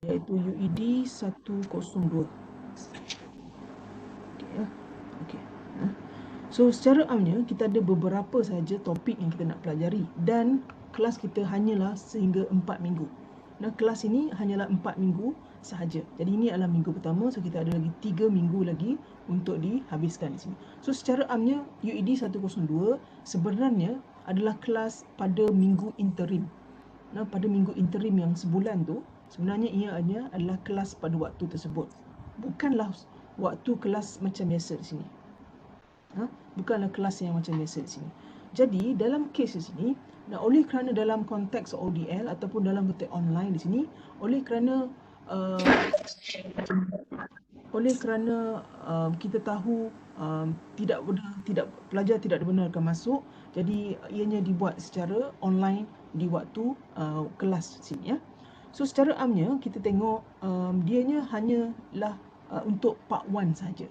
iaitu UED 102. Okey ya. Okey. So secara amnya kita ada beberapa saja topik yang kita nak pelajari dan kelas kita hanyalah sehingga 4 minggu. Kelas ini hanyalah 4 minggu sahaja. Jadi ini adalah minggu pertama, so kita ada lagi 3 minggu lagi untuk dihabiskan di sini. So secara amnya UED 102 sebenarnya adalah kelas pada minggu interim. Pada minggu interim yang sebulan tu sebenarnya ia hanya adalah kelas pada waktu tersebut. Bukanlah waktu kelas macam biasa di sini. Bukanlah kelas yang macam biasa di sini. Jadi dalam kes di sini, oleh kerana dalam konteks ODL ataupun dalam konteks online di sini, oleh kerana kita tahu tidak pelajar tidak dibenarkan masuk, jadi ianya dibuat secara online di waktu kelas sini ya. So secara amnya kita tengok dianya hanyalah untuk part 1 saja.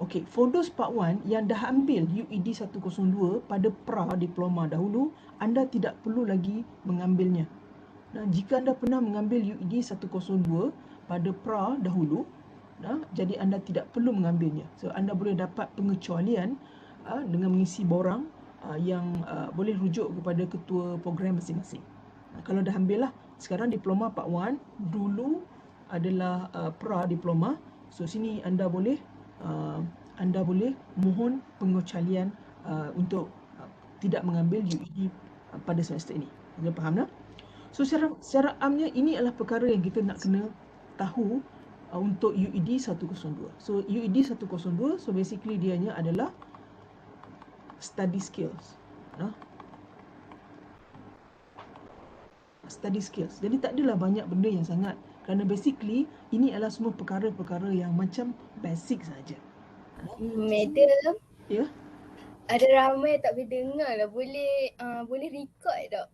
Okey, for those part 1 yang dah ambil UED 102 pada pra diploma dahulu, anda tidak perlu lagi mengambilnya. Jika anda pernah mengambil UED 102 pada pra dahulu, jadi anda tidak perlu mengambilnya. So anda boleh dapat pengecualian dengan mengisi borang yang boleh rujuk kepada ketua program masing-masing. Kalau dah ambil lah, sekarang diploma part 1, dulu adalah pra diploma. So sini anda boleh mohon pengecualian untuk tidak mengambil UED pada semester ini. Anda faham tak? So secara amnya ini adalah perkara yang kita nak kena tahu untuk UED 102. So UED 102, so basically dianya adalah study skills. Study skills. Jadi tak adalah banyak benda yang sangat, kerana basically ini adalah semua perkara-perkara yang macam basic saja. Madam, Ya. ada ramai tak boleh dengar lah. Boleh record tak?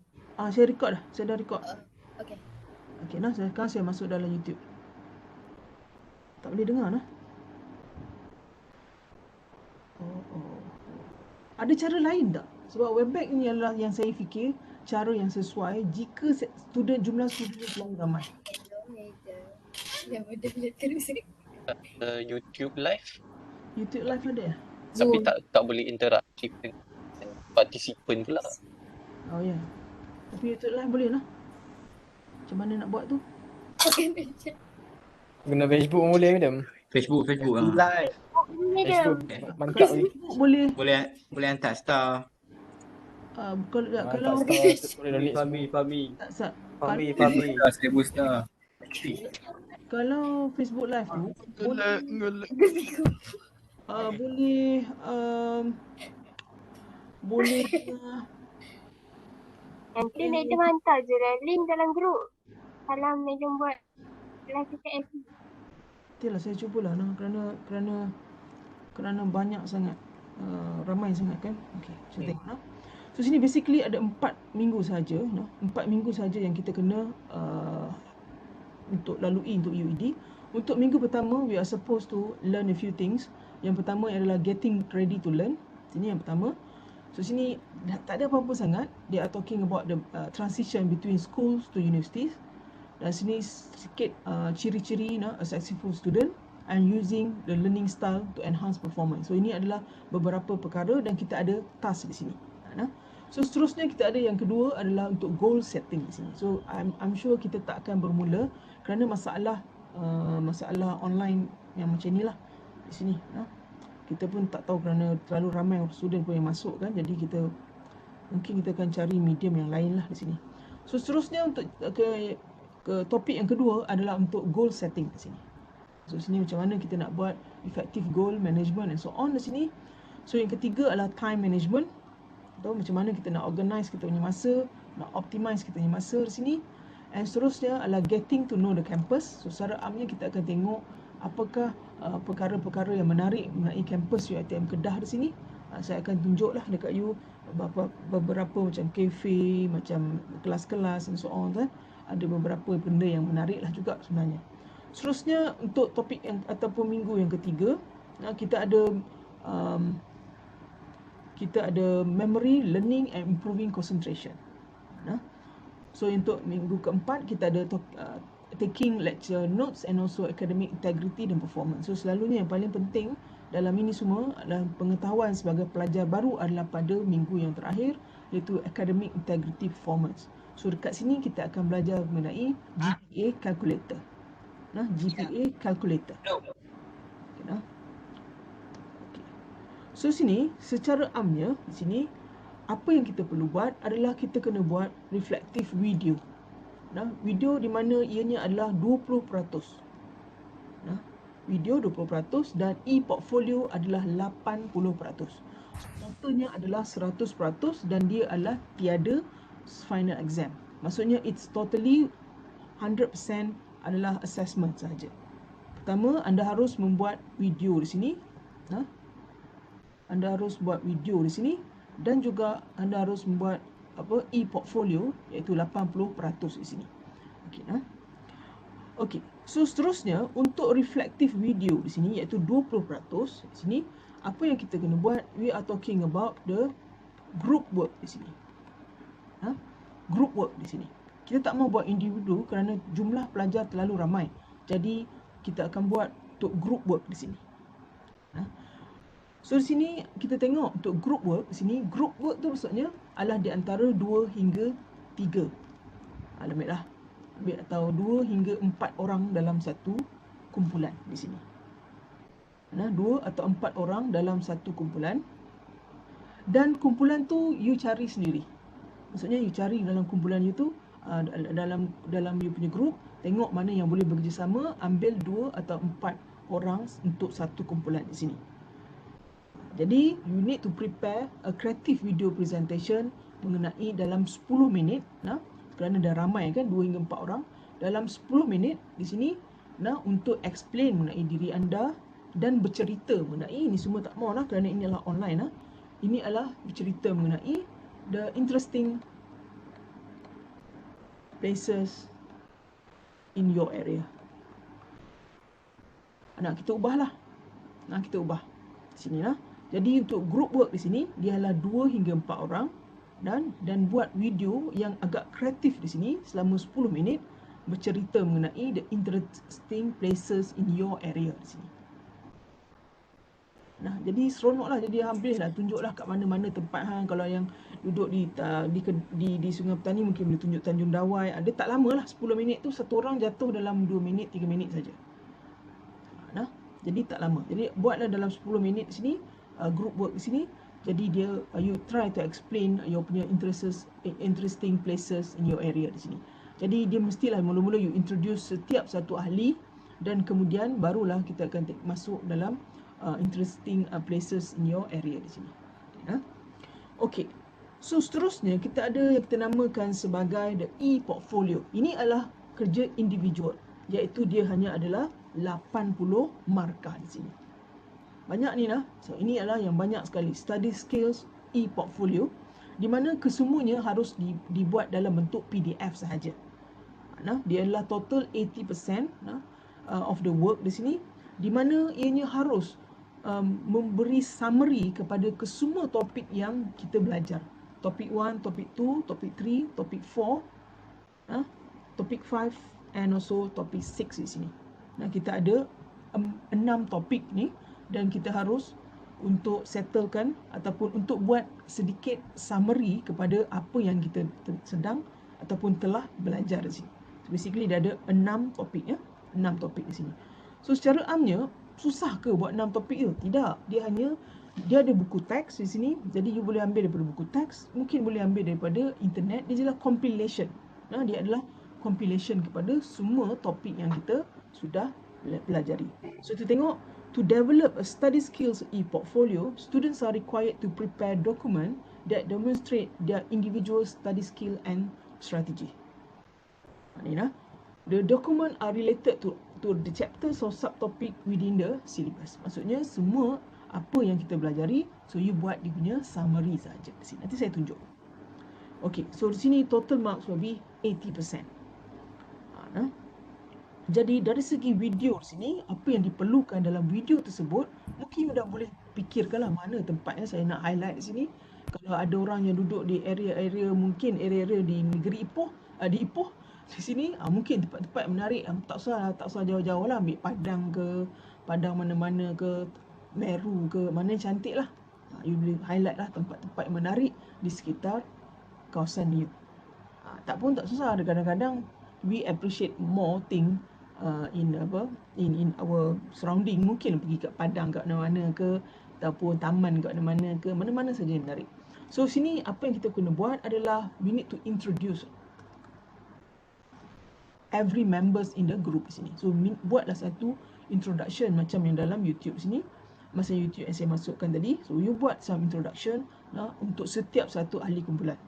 Saya record dah. Saya dah record. Okay. Okey, sekarang saya masuk dalam YouTube. Tak boleh dengar nah. Oh. Ada cara lain tak? Sebab Webex ni adalah yang saya fikir cara yang sesuai jika jumlah student terlalu ramai. Yang boleh terus. YouTube live YouTube live ada ya? tapi tak boleh interaktif dengan participant pula. Oh ya. Tapi YouTube live boleh lah. Macam mana nak buat tu? Guna Facebook pun boleh, madam. Facebook Live. Facebook mantap ni. boleh hantar star. Kalau boleh donate Fabi. Fabi. 1000 star. kalau Facebook live tu boleh Nanti Madam hantar je lah link dalam grup. Kalau Madam buat live dekat FB. Itulah saya cubalah kerana banyak sangat ramai sangat kan. Okey, saya tengok. So sini basically ada 4 minggu saja, 4 minggu saja yang kita kena untuk lalui untuk UED. Untuk minggu pertama we are supposed to learn a few things. Yang pertama adalah getting ready to learn. Sini yang pertama. So sini tak ada apa-apa sangat. They are talking about the transition between schools to universities. Dan sini sikit ciri-ciri a successful student and using the learning style to enhance performance. So ini adalah beberapa perkara dan kita ada task di sini. So seterusnya kita ada yang kedua adalah untuk goal setting di sini. So I'm sure kita tak akan bermula kerana masalah online yang macam inilah di sini. Kita pun tak tahu kerana terlalu ramai student pun yang masuk kan. Jadi mungkin kita akan cari medium yang lain lah di sini. So seterusnya untuk ke topik yang kedua adalah untuk goal setting di sini. So sini macam mana kita nak buat effective goal management and so on di sini. So yang ketiga adalah time management. Tahu macam mana kita nak organize kita punya masa, nak optimize kita punya masa di sini. And seterusnya adalah getting to know the campus. So secara amnya kita akan tengok apakah perkara-perkara yang menarik mengenai kampus UiTM Kedah di sini. Saya akan tunjuklah dekat you beberapa macam kafe, macam kelas-kelas and so on kan. Ada beberapa benda yang menarik lah juga sebenarnya. Seterusnya untuk topik yang ataupun minggu yang ketiga, kita ada memory, learning and improving concentration. So untuk minggu keempat kita ada taking lecture notes and also academic integrity dan performance. So selalunya yang paling penting dalam ini semua adalah pengetahuan sebagai pelajar baru adalah pada minggu yang terakhir, iaitu academic integrity performance. So dekat sini kita akan belajar mengenai GPA calculator. GPA calculator. Okay, nah. Okay. So sini secara amnya di sini apa yang kita perlu buat adalah kita kena buat reflective video. Video di mana ianya adalah 20%. Video 20% dan e-portfolio adalah 80%. Totalnya adalah 100% dan dia adalah tiada final exam. Maksudnya it's totally 100% adalah assessment sahaja. Pertama, anda harus membuat video di sini. Anda harus buat video di sini dan juga anda harus membuat e-portfolio iaitu 80% di sini. Okey, Okey, so seterusnya untuk reflective video di sini iaitu 20% di sini, apa yang kita kena buat? We are talking about the group work di sini. Group work di sini. Kita tak mau buat individu kerana jumlah pelajar terlalu ramai. Jadi kita akan buat untuk group work di sini. So di sini kita tengok untuk group work di sini, group work tu maksudnya adalah di antara 2 hingga 3. Ambil atau 2 hingga 4 orang dalam satu kumpulan di sini. 2 atau 4 orang dalam satu kumpulan. Dan kumpulan tu you cari sendiri. Maksudnya you cari dalam kumpulan you tu, dalam you punya group, tengok mana yang boleh bekerjasama, ambil 2 atau 4 orang untuk satu kumpulan di sini. Jadi you need to prepare a creative video presentation mengenai dalam 10 minit, kerana dah ramai kan 2 hingga 4 orang, dalam 10 minit di sini untuk explain mengenai diri anda dan bercerita mengenai ini semua tak mau kerana ini adalah online. Ini adalah bercerita mengenai the interesting places in your area. Kita ubahlah. Kita ubah di sini Jadi untuk group work di sini dia adalah 2 hingga 4 orang dan buat video yang agak kreatif di sini selama 10 minit bercerita mengenai the interesting places in your area di sini. Jadi seronoklah, jadi habislah tunjuklah kat mana-mana tempat kalau yang duduk di Sungai Petani mungkin boleh tunjuk Tanjung Dawai. Dia tak lamalah, 10 minit tu satu orang jatuh dalam 2 minit 3 minit saja. Jadi tak lama. Jadi buatlah dalam 10 minit di sini, group work di sini. Jadi dia you try to explain your punya interesting places in your area di sini. Jadi dia mestilah mula-mula you introduce setiap satu ahli dan kemudian barulah kita akan masuk dalam interesting places in your area di sini. Okey. So seterusnya kita ada yang kita namakan sebagai the e-portfolio. Ini adalah kerja individual, iaitu dia hanya adalah 80 markah di sini. Banyak ni So ini adalah yang banyak sekali, study skills e-portfolio, di mana kesemuanya harus dibuat dalam bentuk PDF sahaja. Dia adalah total 80% of the work di sini, di mana ianya harus memberi summary kepada kesemua topik yang kita belajar. Topik 1, topik 2, topik 3, topik 4, topik 5 and also topik 6 di sini. Kita ada 6 topik ni dan kita harus untuk settlekan ataupun untuk buat sedikit summary kepada apa yang kita sedang ataupun telah belajar di sini. So basically dia ada 6 topik 6 topik di sini. So secara amnya susah ke buat 6 topik tu? Tidak. Dia ada buku teks di sini. Jadi you boleh ambil daripada buku teks, mungkin boleh ambil daripada internet. Dia adalah compilation. Dia adalah compilation kepada semua topik yang kita sudah pelajari. So kita tengok, to develop a study skills e-portfolio, students are required to prepare document that demonstrate their individual study skill and strategy. The document are related to the chapters or subtopic within the syllabus. Maksudnya semua apa yang kita belajari, so you buat dia punya summary saja di sini. Nanti saya tunjuk. Okay, so di sini total marks will be 80%. Jadi dari segi video di sini, apa yang diperlukan dalam video tersebut, mungkin dah boleh fikirkanlah mana tempatnya saya nak highlight di sini. Kalau ada orang yang duduk di area-area, mungkin area-area di negeri Ipoh, di Ipoh, Di sini mungkin tempat-tempat menarik, tak usah jauh-jauh lah, ambil Padang ke, Padang mana-mana ke, Meru ke, mana yang cantik lah. You boleh highlight lah tempat-tempat yang menarik di sekitar kawasan you. Tak susah. Kadang-kadang we appreciate more thing in our surrounding. Mungkin pergi kat Padang kat mana-mana ke, ataupun taman kat mana-mana ke, mana-mana saja yang menarik. So sini apa yang kita kena buat adalah we need to introduce every members in the group di sini. So buatlah satu introduction macam yang dalam YouTube sini. Masa YouTube yang saya masukkan tadi. So you buat some introduction untuk setiap satu ahli kumpulan.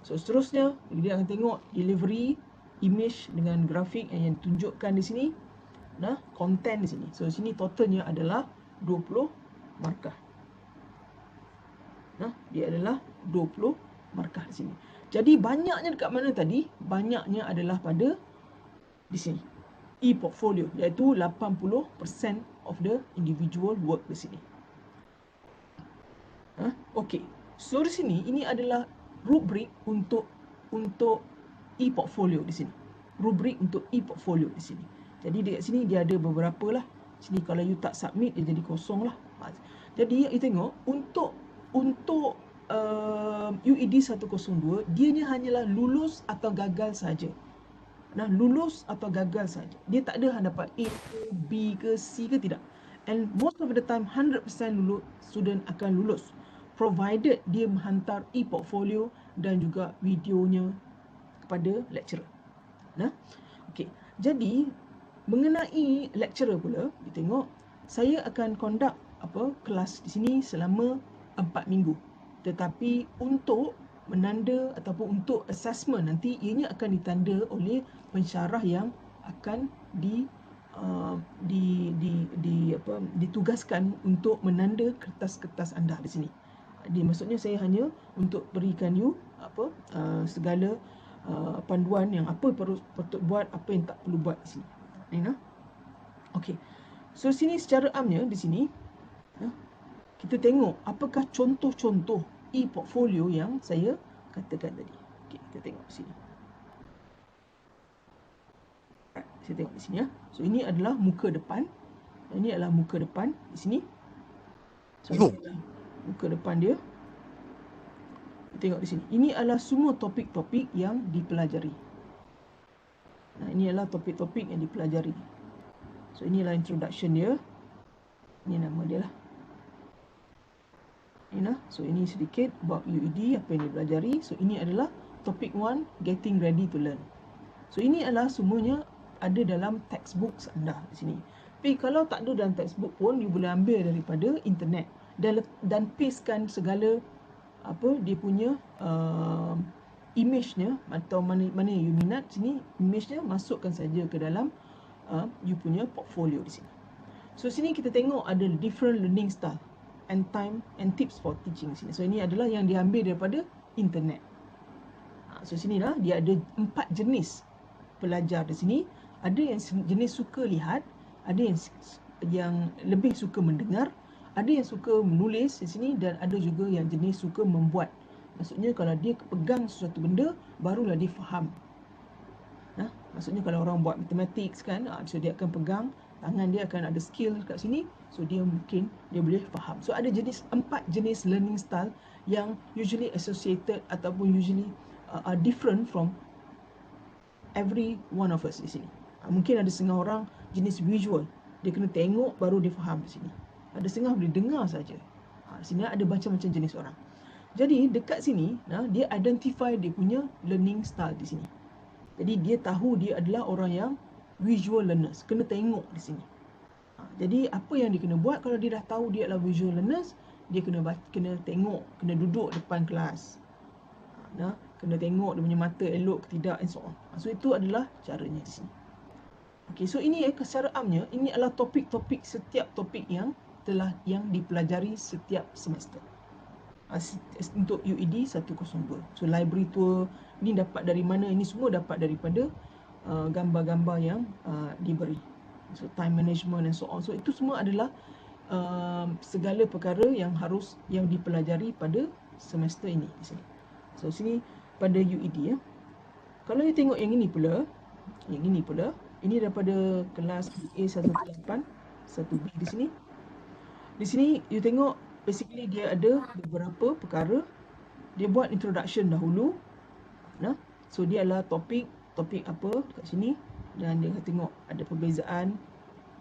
So seterusnya dia akan tengok delivery image dengan grafik yang ditunjukkan di sini. Content di sini. So sini totalnya adalah 20 markah. Dia adalah 20 markah di sini. Jadi banyaknya dekat mana tadi? Banyaknya adalah pada di sini. E-portfolio, iaitu 80% of the individual work di sini. Okey. So di sini ini adalah rubrik untuk e-portfolio di sini. Rubrik untuk e-portfolio di sini. Jadi dekat sini dia ada beberapa lah. Sini kalau you tak submit dia jadi kosong lah. Jadi you tengok untuk UED 102 dianya hanyalah lulus atau gagal saja. Lulus atau gagal saja. Dia tak ada dapat A ke B ke C ke, tidak. And most of the time 100% student akan lulus provided dia menghantar e-portfolio dan juga videonya kepada lecturer. Okey. Jadi mengenai lecturer pula, kita tengok saya akan conduct kelas di sini selama 4 minggu. Tetapi untuk menanda ataupun untuk assessment nanti ianya akan ditanda oleh pensyarah yang akan ditugaskan untuk menanda kertas-kertas anda di sini. Maksudnya saya hanya untuk berikan you segala panduan yang apa patut buat, apa yang tak perlu buat di sini. Okey. So sini secara amnya di sini kita tengok apakah contoh-contoh e-portfolio yang saya katakan tadi. Okey, kita tengok sini. Saya tengok di sini ya. So ini adalah muka depan. Ini adalah muka depan di sini. So muka depan dia. Kita tengok di sini. Ini adalah semua topik-topik yang dipelajari. Ini adalah topik-topik yang dipelajari. So inilah introduction dia. Ini nama dia lah. So ini sedikit about UED, apa yang dipelajari. So ini adalah topic 1, getting ready to learn. So ini adalah semuanya ada dalam textbook anda di sini. Tapi kalau tak ada dalam textbook pun, you boleh ambil daripada internet dan pastekan segala dia punya image-nya atau mana you minat sini, image-nya masukkan saja ke dalam you punya portfolio di sini. So sini kita tengok ada different learning style and time and tips for teaching sini. So ini adalah yang diambil daripada internet. So sinilah dia ada 4 jenis pelajar di sini. Ada yang jenis suka lihat, ada yang lebih suka mendengar, ada yang suka menulis di sini, dan ada juga yang jenis suka membuat. Maksudnya kalau dia pegang sesuatu benda, barulah dia faham. Maksudnya kalau orang buat matematik kan, so dia akan pegang, tangan dia akan ada skill kat sini, so dia boleh faham. So ada 4 jenis learning style yang usually associated ataupun usually are different from every one of us di sini. Mungkin ada setengah orang jenis visual, dia kena tengok baru dia faham di sini. Ada setengah boleh dengar saja. Di sini ada macam-macam jenis orang. Jadi dekat sini dia identify dia punya learning style di sini. Jadi dia tahu dia adalah orang yang visual learners, kena tengok di sini. Jadi apa yang dia kena buat kalau dia dah tahu dia adalah visual learners, dia kena tengok, kena duduk depan kelas. Kena tengok dia punya mata elok ke tidak and so on. So itu adalah caranya di sini. Okey, so ini secara amnya ini adalah topik-topik, setiap topik yang dipelajari setiap semester. Untuk UED 102. So library tour ni dapat dari mana? Ini semua dapat daripada gambar-gambar yang diberi. So time management and so on. So itu semua adalah segala perkara yang dipelajari pada semester ini di sini. So sini pada UED ya. Kalau you tengok yang ini pula, ini daripada kelas A118, 1B di sini. Di sini you tengok basically dia ada beberapa perkara. Dia buat introduction dahulu. Nah, so dia adalah topik apa kat sini, dan dia tengok ada perbezaan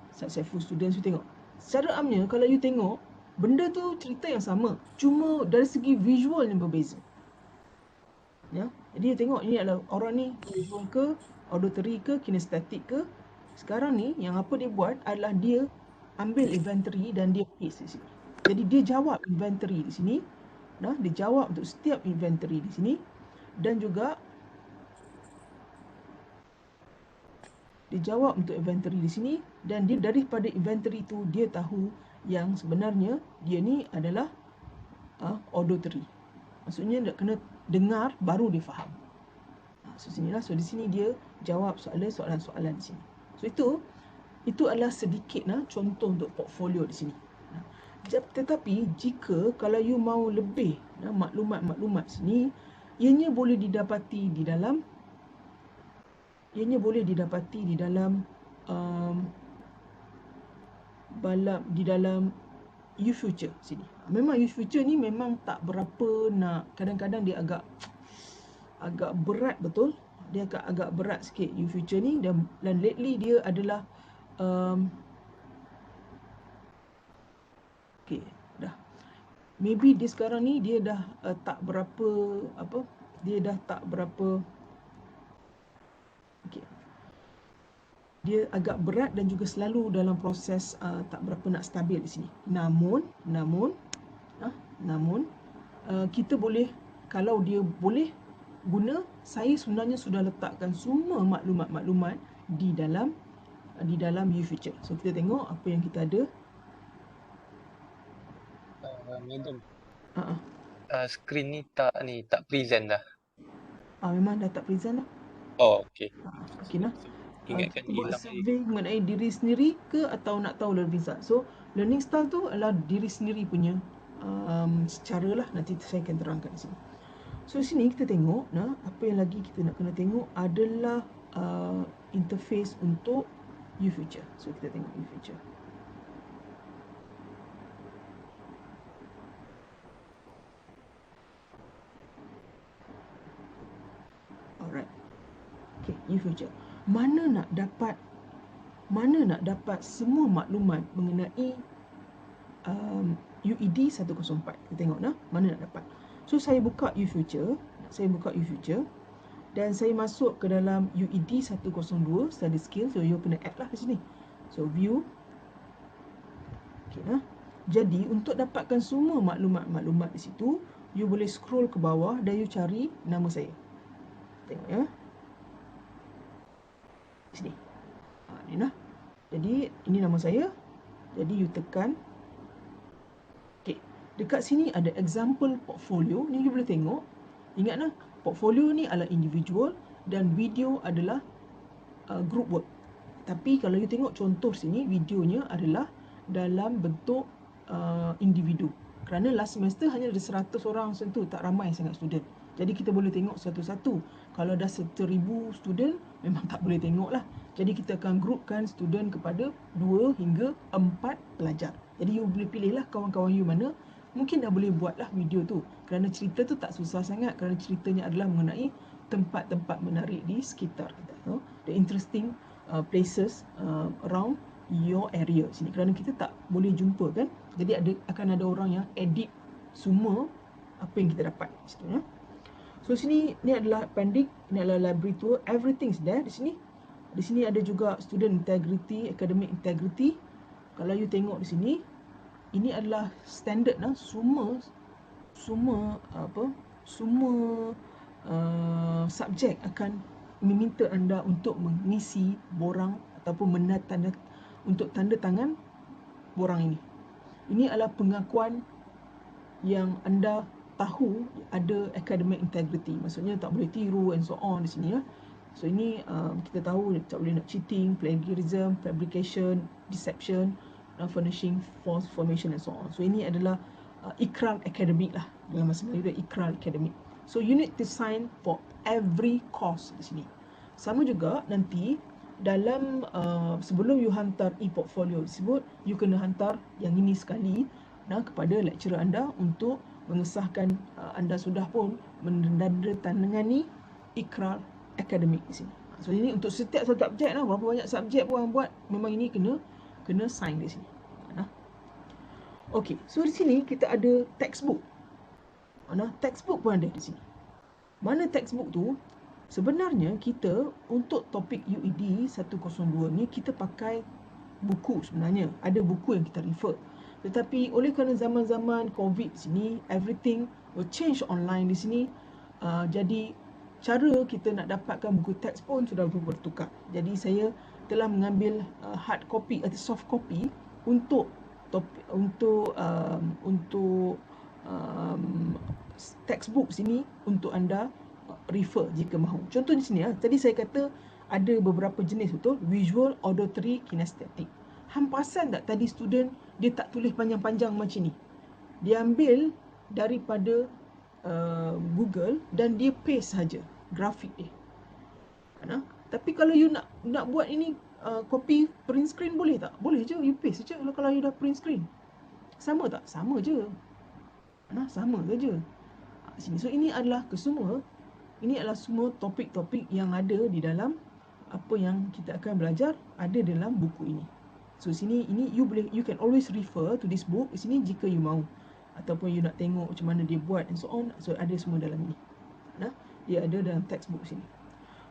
successful students. You tengok secara amnya kalau you tengok benda tu cerita yang sama, cuma dari segi visual yang berbeza. Ya, jadi you tengok ini adalah orang ni visual ke, auditory ke, kinesthetic ke. Sekarang ni yang apa dia buat adalah dia ambil inventory dan dia paste di sini. Jadi dia jawab inventory di sini. Nah, dia jawab untuk setiap inventory di sini, dan juga dia jawab untuk inventory di sini, dan dia daripada inventory tu dia tahu yang sebenarnya dia ni adalah auditory. Maksudnya dia kena dengar baru dia faham. So sinilah, so di sini dia jawab soalan-soalan di sini. So itu adalah sedikit contoh untuk portfolio di sini. Tetapi jika kalau you mau lebih maklumat sini, ianya boleh didapati di dalam YouFuture sini. Memang YouFuture ni memang tak berapa nak, kadang-kadang dia agak berat, betul. Dia agak berat sikit YouFuture ni, dan lately dia adalah okay, dah. Maybe dia sekarang ni dia dah tak berapa okay. Dia agak berat dan juga selalu dalam proses tak berapa nak stabil di sini. Namun kita boleh, kalau dia boleh guna, saya sebenarnya sudah letakkan semua maklumat-maklumat di dalam YouFuture. So kita tengok apa yang kita ada. Madam, Uh-uh. screen ni tak present dah. Memang dah tak present dah. Oh, okey. Okey nah. Ingatkan Kita buat hilang survey mengenai diri sendiri ke, atau nak tahu learning style. So learning style tu adalah diri sendiri punya secara lah, nanti saya akan terangkan di sini. So sini kita tengok apa yang lagi kita nak kena tengok adalah interface untuk YouFuture. So kita tengok YouFuture. Alright. Okay, YouFuture. Mana nak dapat semua maklumat mengenai UED 104. Kita tengok mana nak dapat. So saya buka YouFuture, dan saya masuk ke dalam UED 102 study skill. So you kena add lah di sini. So view. Okay, jadi untuk dapatkan semua maklumat di situ, you boleh scroll ke bawah dan you cari nama saya. Tengok ya. Sini. Ni nah. Jadi ini nama saya. Jadi you tekan. Okey. Dekat sini ada example portfolio. Ni you boleh tengok. Ingat portfolio ni adalah individual dan video adalah group work. Tapi kalau you tengok contoh sini, videonya adalah dalam bentuk individu. Kerana last semester hanya ada 100 orang macam tu, tak ramai sangat student. Jadi kita boleh tengok satu-satu. Kalau dah 1,000 student, memang tak boleh tengok lah. Jadi kita akan groupkan student kepada 2 hingga 4 pelajar. Jadi you boleh pilih lah kawan-kawan you mana. Mungkin dah boleh buat lah video tu. Kerana cerita tu tak susah sangat. Kerana ceritanya adalah mengenai tempat-tempat menarik di sekitar kita. The interesting places around your area sini. Kerana kita tak boleh jumpa kan. Jadi akan ada orang yang edit semua apa yang kita dapat di situ. So sini ni adalah appendix, ini adalah library tour, everything's there di sini. Di sini ada juga student integrity, academic integrity. Kalau you tengok di sini, ini adalah standard semua subjek akan meminta anda untuk mengisi borang ataupun untuk tanda tangan borang ini. Ini adalah pengakuan yang anda tahu ada academic integrity. Maksudnya tak boleh tiru and so on di sini ya. So ini kita tahu tak boleh nak cheating, plagiarism, fabrication, deception, furnishing false information and so on. So ini adalah ikrar akademik lah. Dalam bahasa Melayu dia ikrar akademik. So you need to sign for every course di sini. Sama juga nanti dalam sebelum you hantar e-portfolio tersebut, you kena hantar yang ini sekali kepada lecturer anda untuk mengesahkan anda sudah pun menandatangani ikrar akademik di sini. So ini untuk setiap subjek lah, berapa banyak subjek pun orang buat, memang ini kena sign di sini. Okey, so di sini kita ada textbook. Textbook pun ada di sini. Mana textbook tu? Sebenarnya kita untuk topik UED 102 ni kita pakai buku sebenarnya. Ada buku yang kita refer. Tetapi oleh kerana zaman-zaman COVID sini, everything will change online di sini. Jadi cara kita nak dapatkan buku teks pun sudah bertukar. Jadi saya telah mengambil hard copy atau soft copy untuk textbook sini untuk anda refer jika mahu. Contoh di sini tadi saya kata ada beberapa jenis betul, visual, auditory, kinesthetic. Hang perasan tak tadi student dia tak tulis panjang-panjang macam ni. Dia ambil daripada Google dan dia paste saja grafik dia. Tapi kalau you nak buat ini copy print screen boleh tak? Boleh je, you paste je kalau you dah print screen. Sama tak? Sama je. Sama saja. Sini. So ini adalah semua topik-topik yang ada di dalam apa yang kita akan belajar ada dalam buku ini. So sini ini you can always refer to this book di sini jika you mahu, ataupun you nak tengok macam mana dia buat and so on. So ada semua dalam ini. Dia ada dalam textbook sini.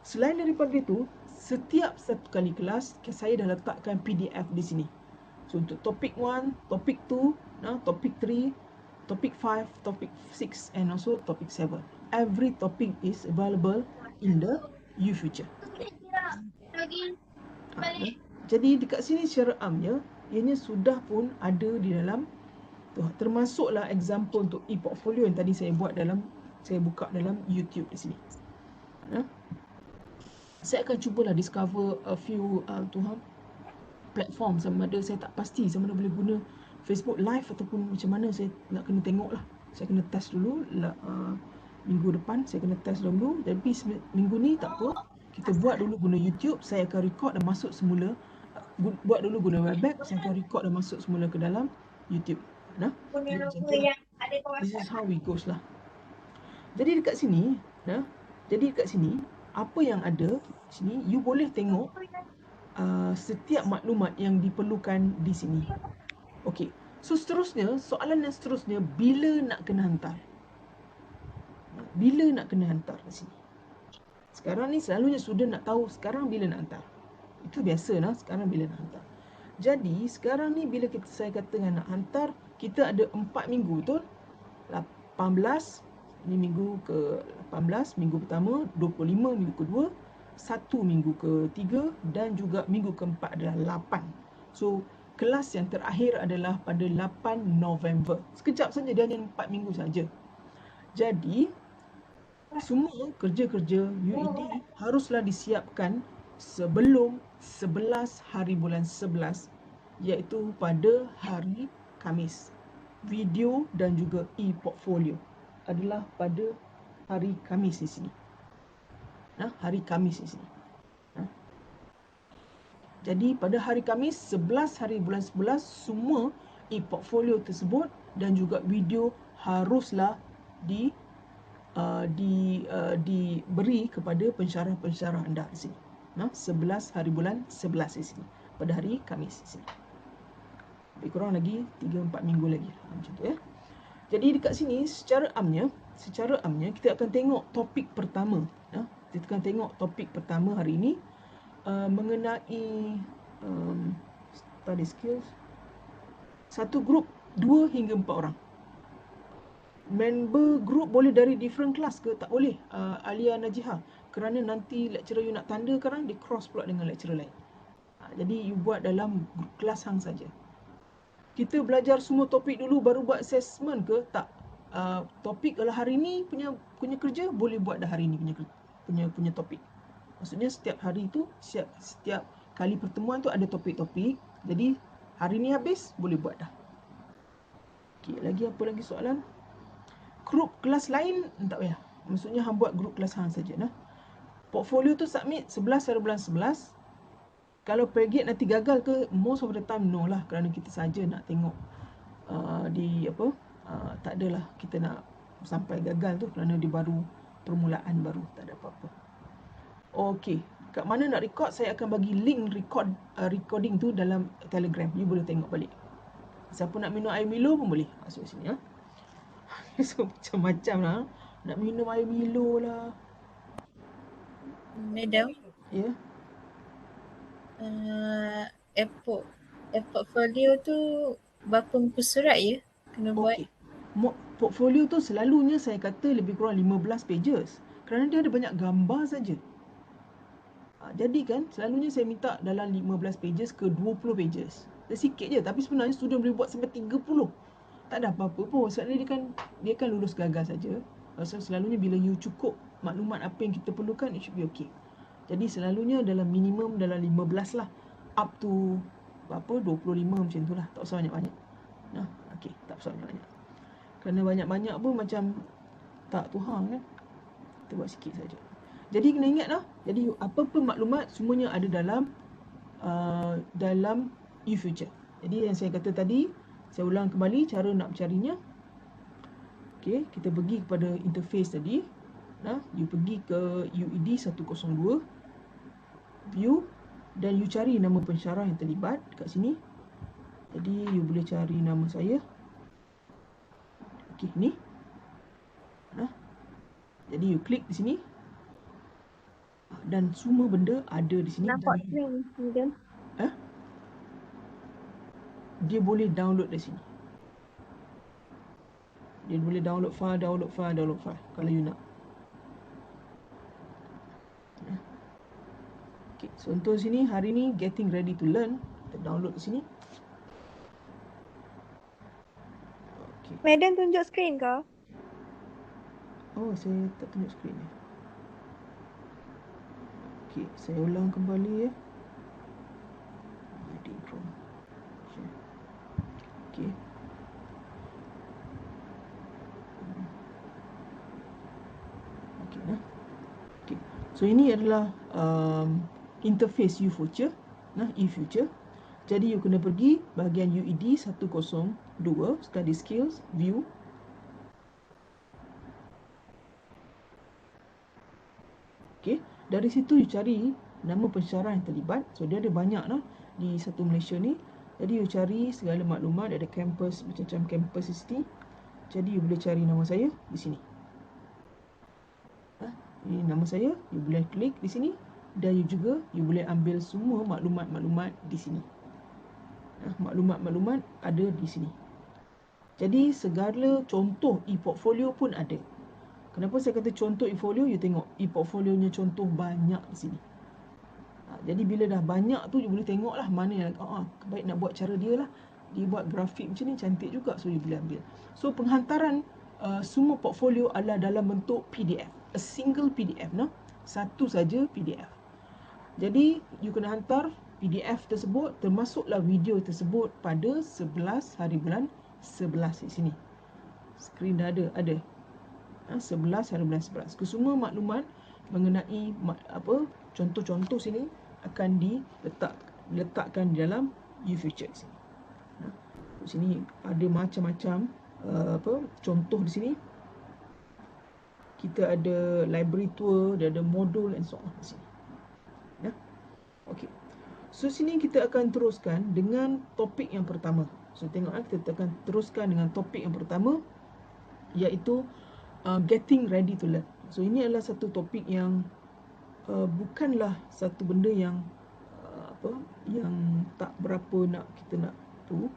Selain daripada itu, setiap satu kali kelas saya dah letakkan PDF di sini. So untuk topik 1, topik 2, topik 3, topik 5, topik 6 and also topik 7. Every topic is available in the U-Future. Jadi dekat sini secara amnya, ianya sudah pun ada di dalam termasuklah example untuk e-portfolio yang tadi saya buka dalam YouTube di sini. Saya akan cubalah discover a few platform, sama ada saya tak pasti sama ada boleh guna Facebook Live ataupun macam mana, saya nak kena tengok lah. Saya kena test dulu minggu depan, saya kena test dulu. Tapi minggu ni tak apa, kita buat dulu guna YouTube. Saya akan record dan masuk semula. Buat dulu guna Webex, saya akan record dan masuk semula ke dalam YouTube. This is how it goes lah. Jadi dekat sini, apa yang ada sini, you boleh tengok setiap maklumat yang diperlukan di sini. Okey, so seterusnya, soalan yang seterusnya, bila nak kena hantar? Bila nak kena hantar di sini? Sekarang ni selalunya student nak tahu sekarang bila nak hantar. Itu biasa lah, sekarang bila nak hantar. Jadi sekarang ni bila saya katakan nak hantar, kita ada 4 minggu betul? 18, ni minggu ke-18, minggu pertama, 25 minggu kedua, 1 minggu ke-3 dan juga minggu ke-4 adalah 8. So kelas yang terakhir adalah pada 8 November. Sekejap saja, dia hanya 4 minggu saja. Jadi semua kerja-kerja UED haruslah disiapkan sebelum 11 hari bulan 11, iaitu pada hari Khamis. Video dan juga e-portfolio adalah pada hari Khamis di sini. Hari Khamis di sini. Jadi pada hari Khamis 11 hari bulan 11, semua e-portfolio tersebut dan juga video haruslah diberi kepada pensyarah-pensyarah anda di sini. 11 hari bulan 11 di sini, pada hari Khamis di sini. Lebih kurang lagi 3-4 minggu lagi macam tu ya. Jadi dekat sini secara amnya kita akan tengok topik pertama. Kita akan tengok topik pertama hari ini mengenai study skills. Satu grup 2 hingga 4 orang. Member group boleh dari different class ke? Tak boleh, Alia Najihah. Kerana nanti lecturer you nak tanda sekarang, dia cross pula dengan lecturer lain. Jadi you buat dalam kelas hang saja. Kita belajar semua topik dulu baru buat assessment ke? Tak. Topik kalau hari ni punya kerja, boleh buat dah hari ni punya topik. Maksudnya setiap hari tu, setiap kali pertemuan tu ada topik-topik. Jadi hari ni habis, boleh buat dah. Okey, lagi apa lagi soalan? Grup kelas lain tak payah. Maksudnya hang buat grup kelas hang saja nah. Portfolio tu submit 11 hari bulan 11. Kalau target nanti gagal ke, most of the time no lah, kerana kita saja nak tengok di apa, tak adalah kita nak sampai gagal tu, kerana dia baru permulaan, baru tak ada apa-apa. Okey, kat mana nak record, saya akan bagi link recording tu dalam Telegram. You boleh tengok balik. Siapa nak minum air Milo pun boleh masuk sini ya. So macam-macam lah. Nak minum air Milo lah. Madam, Ya. portfolio tu berapa muka surat ya kena buat? Okey. Portfolio tu selalunya saya kata lebih kurang 15 pages. Kerana dia ada banyak gambar saja. Jadi kan selalunya saya minta dalam 15 pages ke 20 pages. Dia sikit je, tapi sebenarnya student boleh buat sampai 30. Tak ada apa-apa pun. Sebab dia kan lulus gagal saja. So selalunya bila you cukup maklumat apa yang kita perlukan, it should be okay. Jadi selalunya dalam minimum dalam 15 lah. Up to berapa 25 macam tu lah. Tak usah banyak-banyak. Nah, okey, tak usah banyak-banyak. Kerana banyak-banyak pun macam tak tuhang kan. Kita buat sikit saja. Jadi kena ingat lah. Jadi apa-apa maklumat semuanya ada dalam eFuture. Jadi yang saya kata tadi, saya ulang kembali cara nak mencarinya. Okey, kita pergi kepada interface tadi. Nah, you pergi ke UED 102 view dan you cari nama pensyarah yang terlibat kat sini. Jadi you boleh cari nama saya. Okey, ni. Nah. Jadi you klik di sini. Dan semua benda ada di sini. Nampak screen, Madam. Dia boleh download dari sini. Dia boleh download file kalau you nak. Okay, so untuk sini hari ni getting ready to learn. Kita download di sini. Okay. Madam tunjuk screen ke? Oh, saya tak tunjuk skrin ni. Okay, saya ulang kembali ya. Edit Chrome. Okay. Okay, nah. Okay. So ini adalah interface eFuture, nah eFuture. Jadi you kena pergi bahagian UED 102, study skills, view. Okay, dari situ you cari nama pensyarah yang terlibat. So dia ada banyak lah di satu Malaysia ni. Jadi you cari segala maklumat, ada campus, macam-macam campus di sini. Jadi you boleh cari nama saya di sini. Ini nama saya, you boleh klik di sini. Dan you boleh ambil semua maklumat-maklumat di sini. Maklumat-maklumat ada di sini. Jadi segala contoh e-portfolio pun ada. Kenapa saya kata contoh e-portfolio? You tengok e-portfolionya contoh banyak di sini. Jadi bila dah banyak tu, you boleh tengok lah mana yang baik nak buat cara dia lah. Dia buat grafik macam ni cantik juga, so you boleh ambil. So penghantaran semua portfolio adalah dalam bentuk PDF. A single PDF, no? Satu saja PDF. Jadi you kena hantar PDF tersebut, termasuklah video tersebut pada 11 hari bulan 11 di sini. Skrin dah ada. 11 hari bulan 11. Semua maklumat mengenai contoh-contoh sini akan diletakkan di dalam eFuture sini. Di sini ada macam-macam contoh di sini. Kita ada library tour, dia ada modul and so on di sini. Okey. So sini kita akan teruskan dengan topik yang pertama. So tengok kita akan teruskan dengan topik yang pertama, iaitu getting ready to learn. So ini adalah satu topik yang bukanlah satu benda yang yang tak berapa kita nak tu.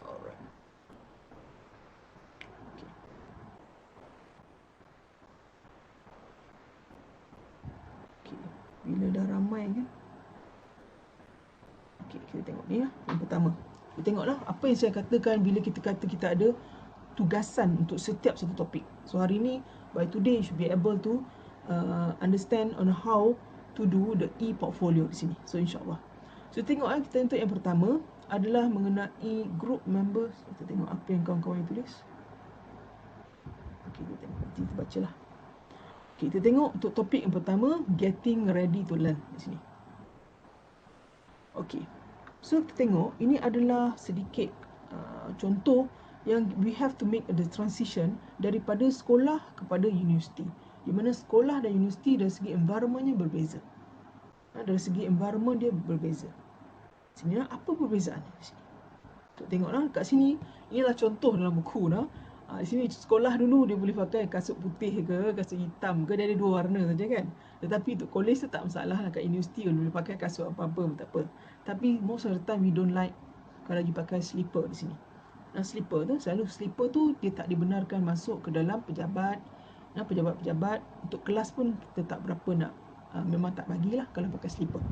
Alright. Okay. Okay. Bila dah ramai kan. Okay, kita tengok ni lah yang pertama. Kita tengoklah apa yang saya katakan bila kita kata kita ada tugasan untuk setiap satu topik. So hari ni, by today you should be able to understand on how to do the e-portfolio di sini. So insyaAllah. So tengok kita untuk yang pertama adalah mengenai group members. Kita tengok apa yang kawan-kawan tulis. kita tengok, nanti kita bacalah. Okay, kita tengok untuk topik yang pertama, getting ready to learn di sini. Okay, so kita tengok ini adalah sedikit contoh yang we have to make the transition daripada sekolah kepada universiti. Di mana sekolah dan universiti dari segi environmentnya berbeza. Dari segi environment dia berbeza. Sini apa perbezaannya di sini? Untuk tengoklah kat sini, inilah contoh dalam buku dah. Di sini sekolah dulu dia boleh pakai kasut putih ke, kasut hitam ke, dia ada 2 warna saja kan. Tetapi untuk college tu tak masalah lah, kat universiti boleh pakai kasut apa-apa pun tak apa. Tapi most of the time we don't like kalau lagi pakai slipper di sini. Nah, slipper tu dia tak dibenarkan masuk ke dalam pejabat. Nah, pejabat-pejabat untuk kelas pun kita tak berapa nak, memang tak bagilah kalau pakai slipper.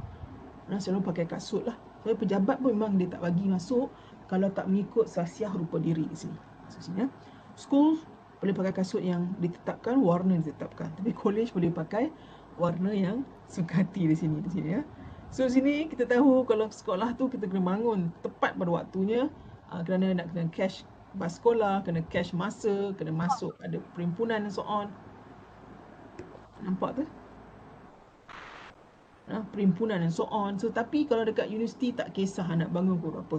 Nah, selalu pakai kasut lah. So, pejabat pun memang dia tak bagi masuk kalau tak mengikut sasiah rupa diri di sini. So, sini school boleh pakai kasut yang ditetapkan, warna yang ditetapkan. Tapi college boleh pakai warna yang suka hati di sini ya. So sini kita tahu kalau sekolah tu kita kena bangun tepat pada waktunya, kerana nak kena cash bas sekolah, kena cash masa, kena masuk ada perhimpunan and so on. Nampak tu? Perhimpunan and so on. So tapi kalau dekat universiti tak kisah nak bangun pukul berapa.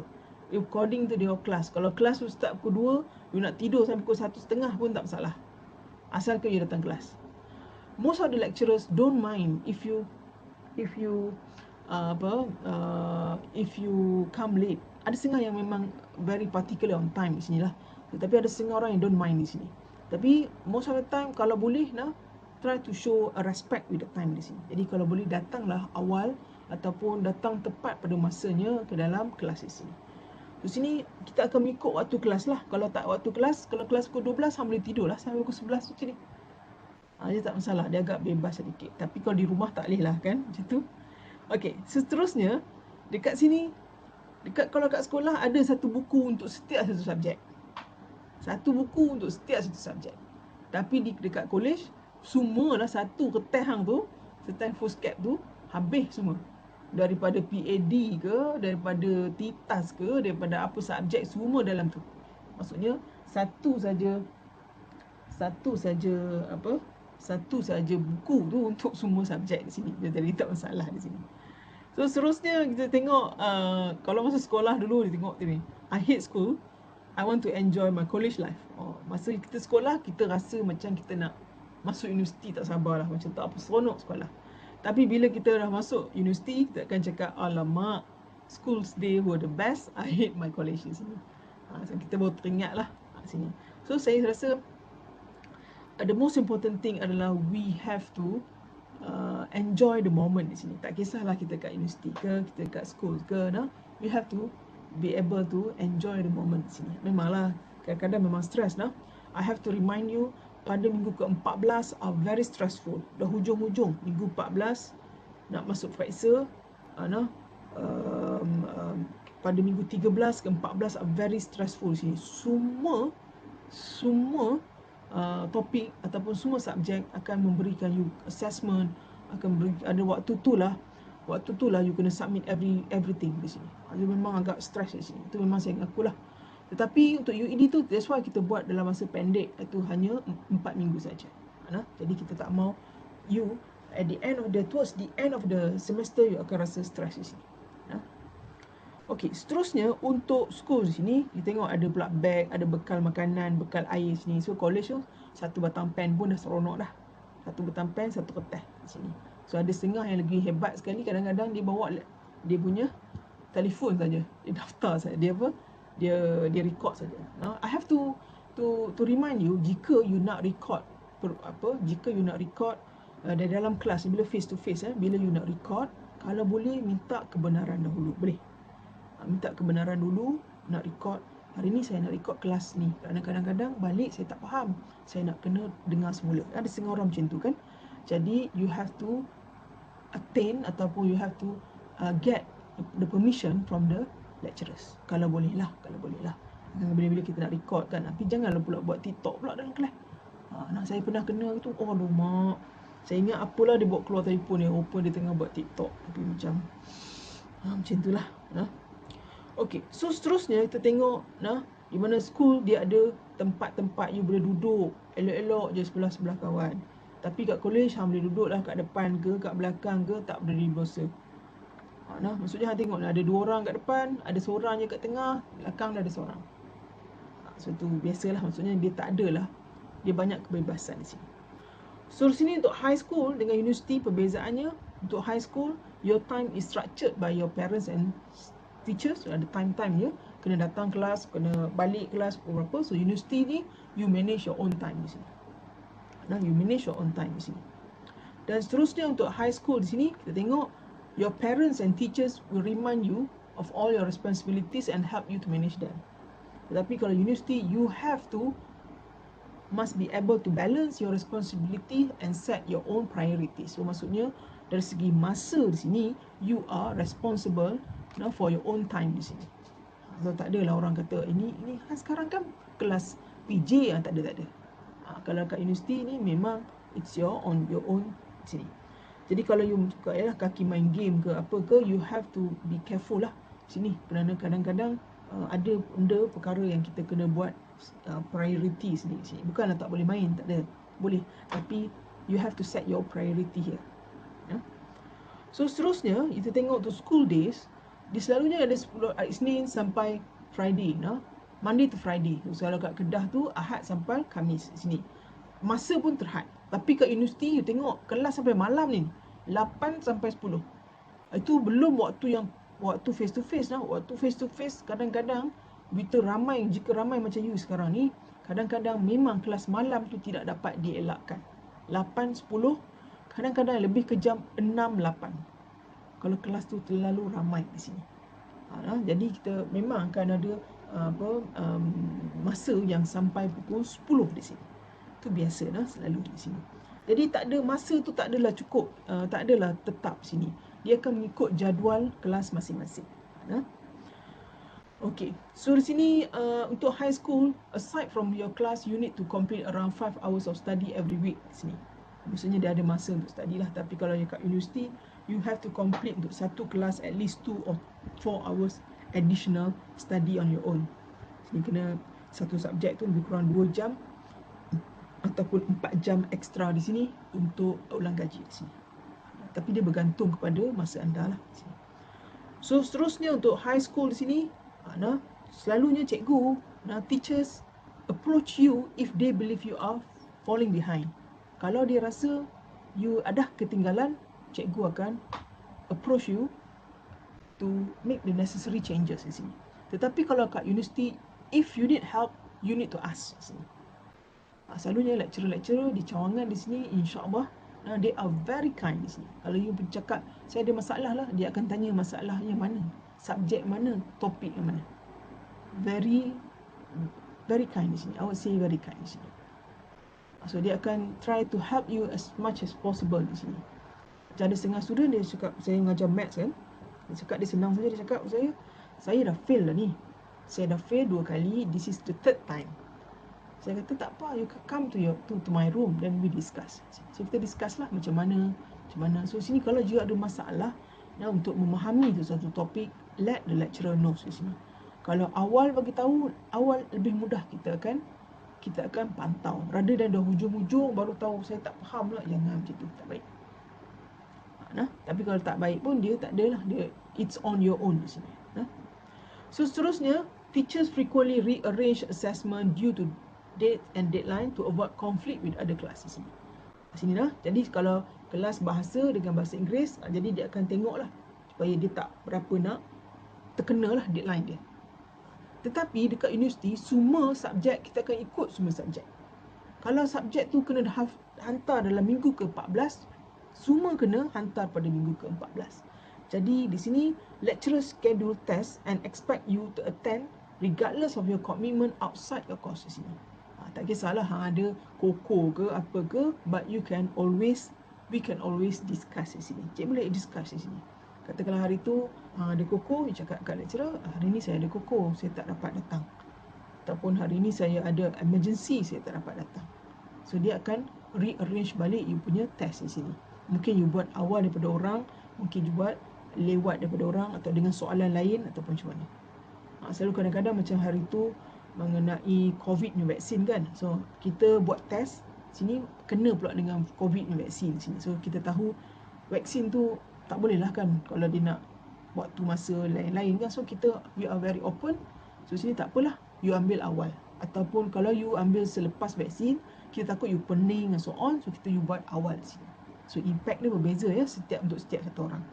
According to your class. Kalau kelas tu start pukul 2, you nak tidur sampai pukul 1:30 pun tak masalah. Asalkan you datang kelas. Most of the lecturers don't mind if you come late. Ada setengah yang memang very particular on time di sini lah. Tetapi ada setengah orang yang don't mind di sini. Tapi most of the time kalau boleh try to show a respect with the time di sini. Jadi kalau boleh datanglah awal ataupun datang tepat pada masanya ke dalam kelas di sini. Di sini kita akan mengikut waktu kelas lah. Kalau tak waktu kelas, kalau kelas pukul 12, hang boleh tidur lah sampai pukul 11 macam ni. Dia tak masalah, dia agak bebas sedikit. Tapi kalau di rumah tak boleh lah kan, macam tu. Okey, seterusnya dekat sini, kalau kat sekolah ada satu buku untuk setiap satu subjek. Satu buku untuk setiap satu subjek. Tapi dekat college, semualah satu kertas hang tu, kertas foolscap tu, habis semua. Daripada PAD ke, daripada TITAS ke, daripada apa subjek, semua dalam tu. Maksudnya satu saja buku tu untuk semua subjek di sini. Jadi tak masalah di sini. So seterusnya kita tengok, kalau masa sekolah dulu dia tengok ni, I hate school, I want to enjoy my college life. Masa kita sekolah kita rasa macam kita nak masuk universiti, tak sabarlah, macam tak apa seronok sekolah. Tapi bila kita dah masuk universiti, kita akan cakap, alamak, schools day were the best, I hate my college di sini. So kita baru teringat lah sini. So saya rasa the most important thing adalah we have to enjoy the moment di sini. Tak kisahlah kita kat universiti ke, kita kat school ke, we have to be able to enjoy the moment di sini. Memanglah kadang-kadang memang stress. I have to remind you, pada minggu ke-14 are very stressful. Dah hujung-hujung minggu 14 nak masuk fracture. Pada minggu 13 ke-14 are very stressful sini. Semua topik ataupun semua subjek akan memberikan you assessment, akan beri, ada waktu tu lah you kena submit everything di sini. Jadi memang agak stress di sini. Itu memang saya mengaku lah. Tetapi untuk UED tu, that's why kita buat dalam masa pendek, iaitu hanya 4 minggu saja. Jadi kita tak mau you at the end of towards the end of the semester you akan rasa stress di sini. Okey, seterusnya untuk school di sini, kita tengok ada pula bag, ada bekal makanan, bekal air sini. So college tu satu batang pen pun dah seronok dah. Satu batang pen, satu kertas di sini. So ada setengah yang lagi hebat sekali, kadang-kadang dia bawa dia punya telefon saja, dia daftar saja, dia record saja. I have to remind you, jika you nak record dari dalam kelas bila face to face, bila you nak record, kalau boleh minta kebenaran dahulu, boleh. Minta kebenaran dulu nak record. Hari ni saya nak record kelas ni, kerana kadang-kadang balik saya tak faham, saya nak kena dengar semula. Ada setengah orang macam tu kan. Jadi you have to attain ataupun you have to get the permission from the lecturers. Kalau boleh lah. Bila-bila kita nak record kan. Tapi janganlah pula buat TikTok pula dalam kelas. Saya pernah kena tu. Oh mak, saya ingat apalah dia bawa keluar telefon dia, rupa dia tengah buat TikTok. Tapi macam tu lah. Okey, so seterusnya kita tengok Di mana school dia ada tempat-tempat you boleh duduk elok-elok je sebelah-sebelah kawan. Tapi kat college hang boleh duduk lah kat depan ke, kat belakang ke, tak berdiri berdosa. Nah, maksudnya hang tengok lah, ada 2 orang kat depan, ada seorang je kat tengah, belakang dah ada seorang. So tu biasalah, maksudnya dia tak ada lah, dia banyak kebebasan di sini. So di sini untuk high school dengan universiti perbezaannya, untuk high school your time is structured by your parents and teachers. Ada time-time ya, kena datang kelas, kena balik kelas pukul berapa. So universiti ni you manage your own time di sini. Nah, you manage your own time di sini. Dan seterusnya untuk high school di sini kita tengok your parents and teachers will remind you of all your responsibilities and help you to manage them. Tetapi kalau universiti, you must be able to balance your responsibility and set your own priorities. So maksudnya dari segi masa di sini, you are responsible for your own time di sini. So tak adalah orang kata ini sekarang kan kelas PJ tak ada. Kalau kat universiti ni memang it's your own di sini. Jadi kalau you kaki main game ke apa ke, you have to be careful lah sini, kerana kadang-kadang ada benda perkara yang kita kena buat priority sini. Bukanlah tak boleh main, tak ada, boleh, tapi you have to set your priority here. So seterusnya kita tengok tu school days, dia selalunya ada 10 Isnin sampai Friday, Monday to Friday. So kalau kat Kedah tu Ahad sampai Khamis sini. Masa pun terhad. Tapi kat universiti you tengok kelas sampai malam ni 8 sampai 10. Itu belum waktu face to face lah. Waktu face to face kadang-kadang jika ramai macam you sekarang ni, kadang-kadang memang kelas malam tu tidak dapat dielakkan. 8, 10, kadang-kadang lebih ke jam 6, 8. Kalau kelas tu terlalu ramai di sini. Jadi kita memang akan ada masa yang sampai pukul 10 di sini. Itu biasa lah selalu di sini. Jadi tak ada masa tu, tak adalah cukup, tak adalah tetap sini. Dia akan mengikut jadual kelas masing-masing. Okay, so di sini untuk high school, aside from your class, you need to complete around 5 hours of study every week di sini. Maksudnya dia ada masa untuk study lah. Tapi kalau yang kat universiti, you have to complete untuk satu kelas at least 2 or 4 hours additional study on your own. Sini kena satu subjek tu lebih kurang 2 jam ataupun 4 jam ekstra di sini untuk ulang kaji di sini. Tapi dia bergantung kepada masa anda lah di sini. So seterusnya untuk high school di sini, selalunya cikgu, teachers approach you if they believe you are falling behind. Kalau dia rasa you ada ketinggalan, cikgu akan approach you to make the necessary changes di sini. Tetapi kalau kat universiti, if you need help, you need to ask di sini. Selalunya lecturer di cawangan di sini, insya-Allah, they are very kind di sini. Kalau you bercakap, saya ada masalah lah, dia akan tanya masalah yang mana, subjek mana, topik yang mana. Very kind di sini. I would say very kind di sini. So dia akan try to help you as much as possible di sini. Macam ada setengah student dia cakap, saya mengajar maths kan, dia cakap dia senang saja, dia cakap saya dah fail dah ni. Saya dah fail 2 kali, this is the 3rd time. Saya kata tak apa, you come to my room, then we discuss. So kita discuss lah macam mana. So sini kalau you ada masalah untuk memahami tu satu topik, let the lecturer know di sini. Kalau awal bagi tahu, awal lebih mudah kita akan pantau. Rather than dah hujung-hujung baru tahu saya tak faham lah, jangan macam tu, tak baik. Tapi kalau tak baik pun dia tak adalah, it's on your own di sini. So seterusnya, teachers frequently rearrange assessment due to date and deadline to avoid conflict with other classes. Sini dah. Jadi kalau kelas bahasa dengan bahasa Inggeris, jadi dia akan tengoklah supaya dia tak berapa nak terkenalah deadline dia. Tetapi dekat universiti, semua subjek kita akan ikut semua subjek. Kalau subjek tu kena hantar dalam minggu ke-14, semua kena hantar pada minggu ke-14. Jadi di sini lecturer schedule test and expect you to attend regardless of your commitment outside your course di sini. Tak kisahlah ada koko ke apa ke, but we can always discuss di sini. Cik boleh discuss di sini. Katakanlah hari tu ada koko, you cakap kat lecturer, hari ni saya ada koko, saya tak dapat datang. Ataupun hari ni saya ada emergency, saya tak dapat datang. So dia akan rearrange balik you punya test di sini. Mungkin you buat awal daripada orang, mungkin you buat lewat daripada orang, atau dengan soalan lain, ataupun macam mana. Selalu kadang-kadang macam hari tu mengenai COVID ni vaksin kan. So kita buat test sini kena pula dengan COVID ni vaksin sini. So kita tahu vaksin tu tak boleh lah kan kalau dia nak waktu masa lain-lain kan. So kita we are very open. So sini tak apalah, you ambil awal. Ataupun kalau you ambil selepas vaksin, kita takut you pening and so on. So kita you buat awal sini. So impact dia berbeza ya untuk setiap satu orang.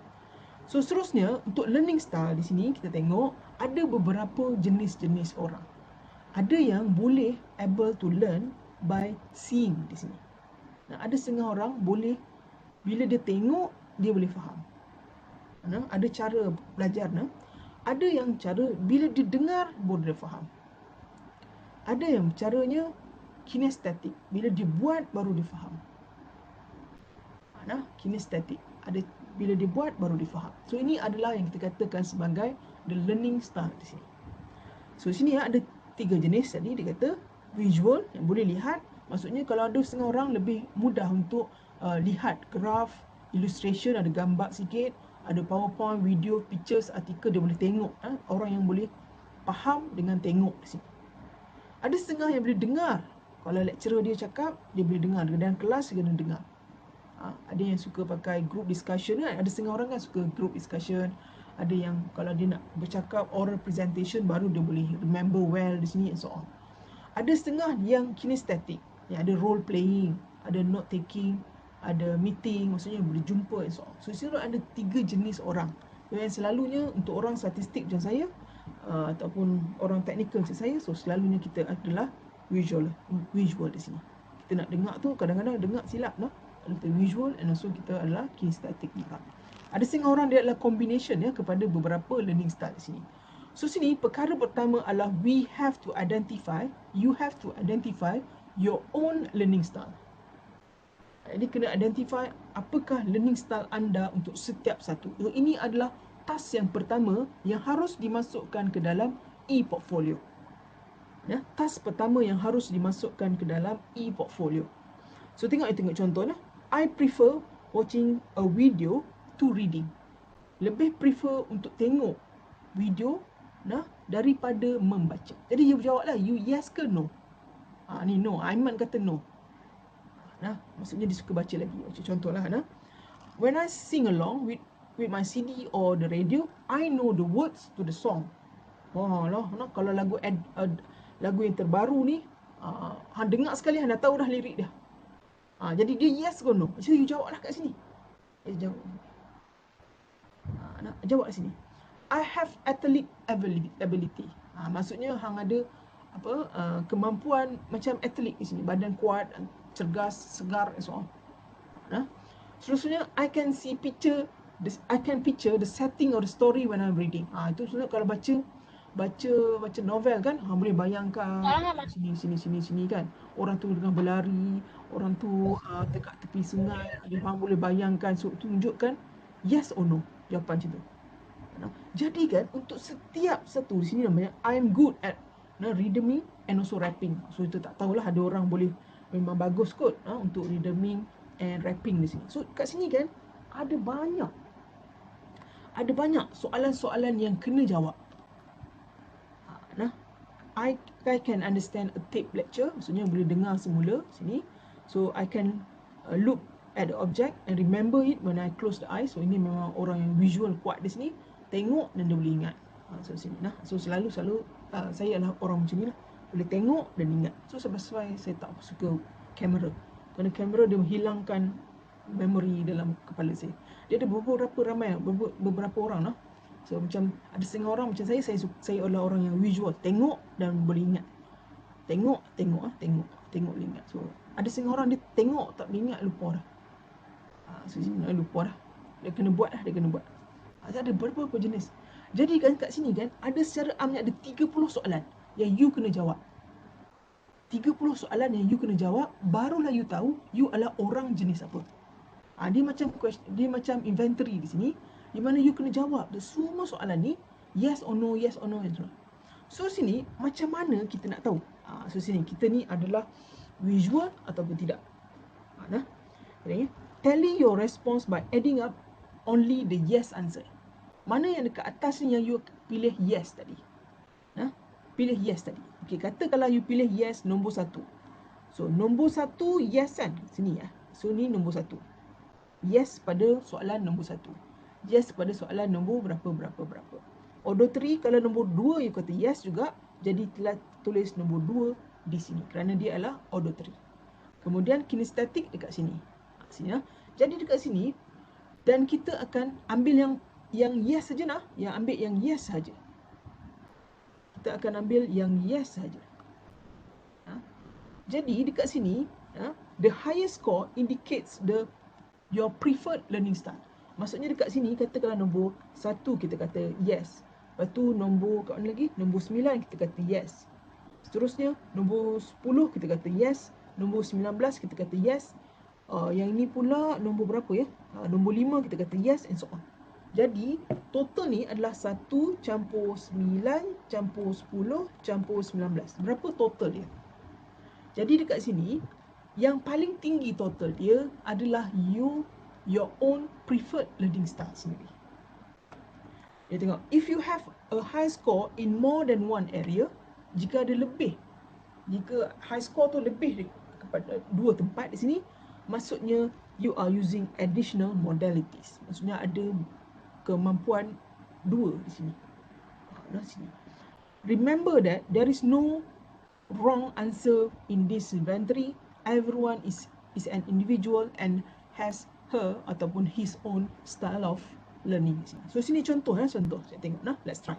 So seterusnya untuk learning style di sini kita tengok ada beberapa jenis-jenis orang. Ada yang boleh able to learn by seeing di sini. Nah, ada setengah orang boleh bila dia tengok dia boleh faham. Nah, ada cara belajar nah. Ada yang cara bila dia dengar baru dia faham. Ada yang caranya kinestetik, bila dia buat baru dia faham. Nah, kinestetik, ada bila dia buat baru dia faham. So ini adalah yang kita katakan sebagai the learning style di sini. So sini ada 3 jenis tadi dia kata visual yang boleh lihat. Maksudnya kalau ada setengah orang lebih mudah untuk lihat graf, illustration, ada gambar sikit, ada PowerPoint, video, pictures, artikel dia boleh tengok. Orang yang boleh faham dengan tengok di sini. Ada setengah yang boleh dengar. Kalau lecturer dia cakap, dia boleh dengar. Dalam kelas dia kena dengar. Ada yang suka pakai group discussion kan. Ada setengah orang kan suka group discussion. Ada yang kalau dia nak bercakap oral presentation baru dia boleh remember well di sini and so on. Ada setengah yang kinestetik, yang ada role playing, ada note taking, ada meeting, maksudnya boleh jumpa and so on. So sini ada 3 jenis orang. Yang selalunya untuk orang statistik macam saya ataupun orang teknikal macam saya, so selalunya kita adalah visual di sini. Kita nak dengar tu kadang-kadang dengar silap lah. Kita visual and also kita adalah kinestetik juga. Ada setengah orang dia adalah combination ya kepada beberapa learning style di sini. So sini perkara pertama adalah you have to identify your own learning style. Jadi kena identify apakah learning style anda untuk setiap satu. So ini adalah task yang pertama yang harus dimasukkan ke dalam e-portfolio. Ya, task pertama yang harus dimasukkan ke dalam e-portfolio. So tengok contoh lah. I prefer watching a video to reading. Lebih prefer untuk tengok video daripada membaca. Jadi you jawablah, you yes ke no? Ni no, Aiman kata no. Maksudnya dia suka baca lagi. Contohlah when I sing along with my CD or the radio, I know the words to the song. Kalau lagu yang terbaru ni, dengar sekali dah tahu dah lirik dia. Jadi dia yes ke no? So you jawablah kat sini. Jawab sini. I have athletic ability. Maksudnya hang ada kemampuan macam atlet di sini, badan kuat, cergas, segar and so on. Seterusnya I can picture the setting or the story when I'm reading. Itu sebenarnya kalau baca novel kan, boleh bayangkan sini kan. Orang tu tengah berlari, orang tu dekat tepi sungai, hang boleh bayangkan. So tunjukkan yes or no jawapan macam tu. Jadi kan untuk setiap satu di sini namanya I'm good at reading and also rapping. So itu tak tahulah, ada orang boleh memang bagus kot untuk reading and rapping di sini. So kat sini kan ada banyak soalan-soalan yang kena jawab. I can understand a tape lecture, maksudnya boleh dengar semula sini. So I can look at the object and remember it when I close the eyes. So ini memang orang yang visual kuat di sini, tengok dan dia boleh ingat. So sini so selalu saya adalah orang macam ni lah, boleh tengok dan ingat. So sebab saya tak suka kamera, kerana kamera dia menghilangkan memori dalam kepala saya. Dia ada beberapa orang So macam ada setengah orang macam saya adalah orang yang visual, tengok dan boleh ingat. Tengok boleh ingat. So ada setengah orang dia tengok tak boleh ingat, lupa dah. So sini lupa dah. Dia kena buat. Ada berapa jenis. Jadi kan kat sini kan ada secara amnya ada 30 soalan yang you kena jawab. 30 soalan yang you kena jawab, barulah you tahu you adalah orang jenis apa. Dia macam inventory di sini, di mana you kena jawab semua soalan ni yes or no. So sini macam mana kita nak tahu? So sini kita ni adalah visual ataupun tidak. Tally your response by adding up only the yes answer. Mana yang dekat atas ni yang you pilih yes tadi. Pilih yes tadi. Okay, katakanlah you pilih yes nombor 1. So, nombor 1 yes kan? Sini ya. So, ni nombor 1. Yes pada soalan nombor 1. Yes pada soalan nombor berapa. Auditory kalau nombor 2 you kata yes juga, jadi telah tulis nombor 2 di sini kerana dia adalah auditory. Kemudian kinestetik dekat sini. Sini ya. Jadi dekat sini dan kita akan ambil yang yes saja nah, yang ambil yang yes saja. Kita akan ambil yang yes saja. Jadi dekat sini, the highest score indicates your preferred learning style. Maksudnya dekat sini katakanlah nombor 1 kita kata yes. Lepas tu nombor kat mana lagi? Nombor 9 kita kata yes. Seterusnya nombor 10 kita kata yes. Nombor 19 kita kata yes. Yang ini pula nombor berapa ya? Nombor 5 kita kata yes and so on. Jadi total ni adalah 1 campur 9 campur 10 campur 19. Berapa total dia? Jadi dekat sini yang paling tinggi total dia adalah your own preferred learning style sendiri. Dia tengok, if you have a high score in more than one area, jika high score tu lebih kepada 2 tempat di sini, maksudnya you are using additional modalities. Maksudnya ada kemampuan 2 di sini. Sini. Remember that there is no wrong answer in this inventory. Everyone is an individual and has her ataupun his own style of learning. So sini contoh contoh saya tengok nah, let's try.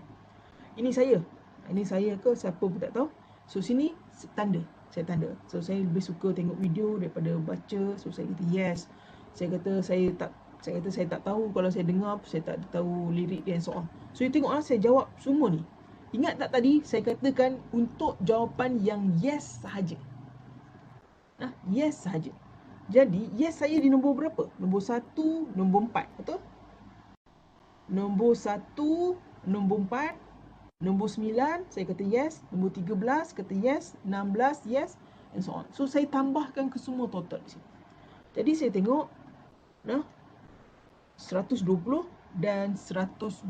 Ini saya ke siapa pun tak tahu. So sini saya tanda. So saya lebih suka tengok video daripada baca. So saya kata yes. Saya kata saya tak tahu, kalau saya dengar saya tak tahu lirik dia and so on. So you tengok saya jawab semua ni. Ingat tak tadi saya katakan untuk jawapan yang yes sahaja. Yes sahaja. Jadi yes saya di nombor berapa? Nombor 1, nombor 4, betul? Nombor 1, nombor 4, nombor 9 saya kata yes, nombor 13 kata yes, 16 yes and so on. So saya tambahkan ke semua total di sini. Jadi saya tengok 120 dan 129.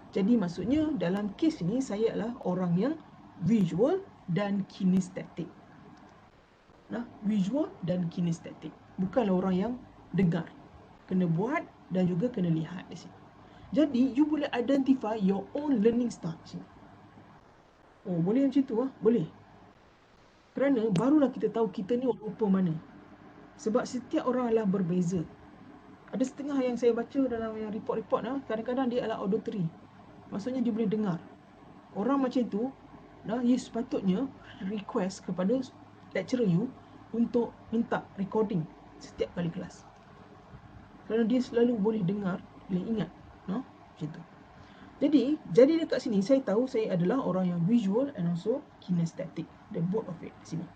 Jadi maksudnya dalam kes ini saya adalah orang yang visual dan kinestetik. Visual dan kinestetik. Bukanlah orang yang dengar. Kena buat dan juga kena lihat di sini. Jadi you boleh identify your own learning style di sini. Oh, boleh macam tu Boleh. Kerana barulah kita tahu kita ni orang rupa mana. Sebab setiap orang adalah berbeza. Ada setengah yang saya baca dalam yang report-report kadang-kadang dia adalah auditory. Maksudnya dia boleh dengar. Orang macam tu, you sepatutnya request kepada lecturer you untuk minta recording setiap kali kelas. Kerana dia selalu boleh dengar, boleh ingat. Macam tu. Jadi dekat sini saya tahu saya adalah orang yang visual and also kinesthetic. The both of it di sini.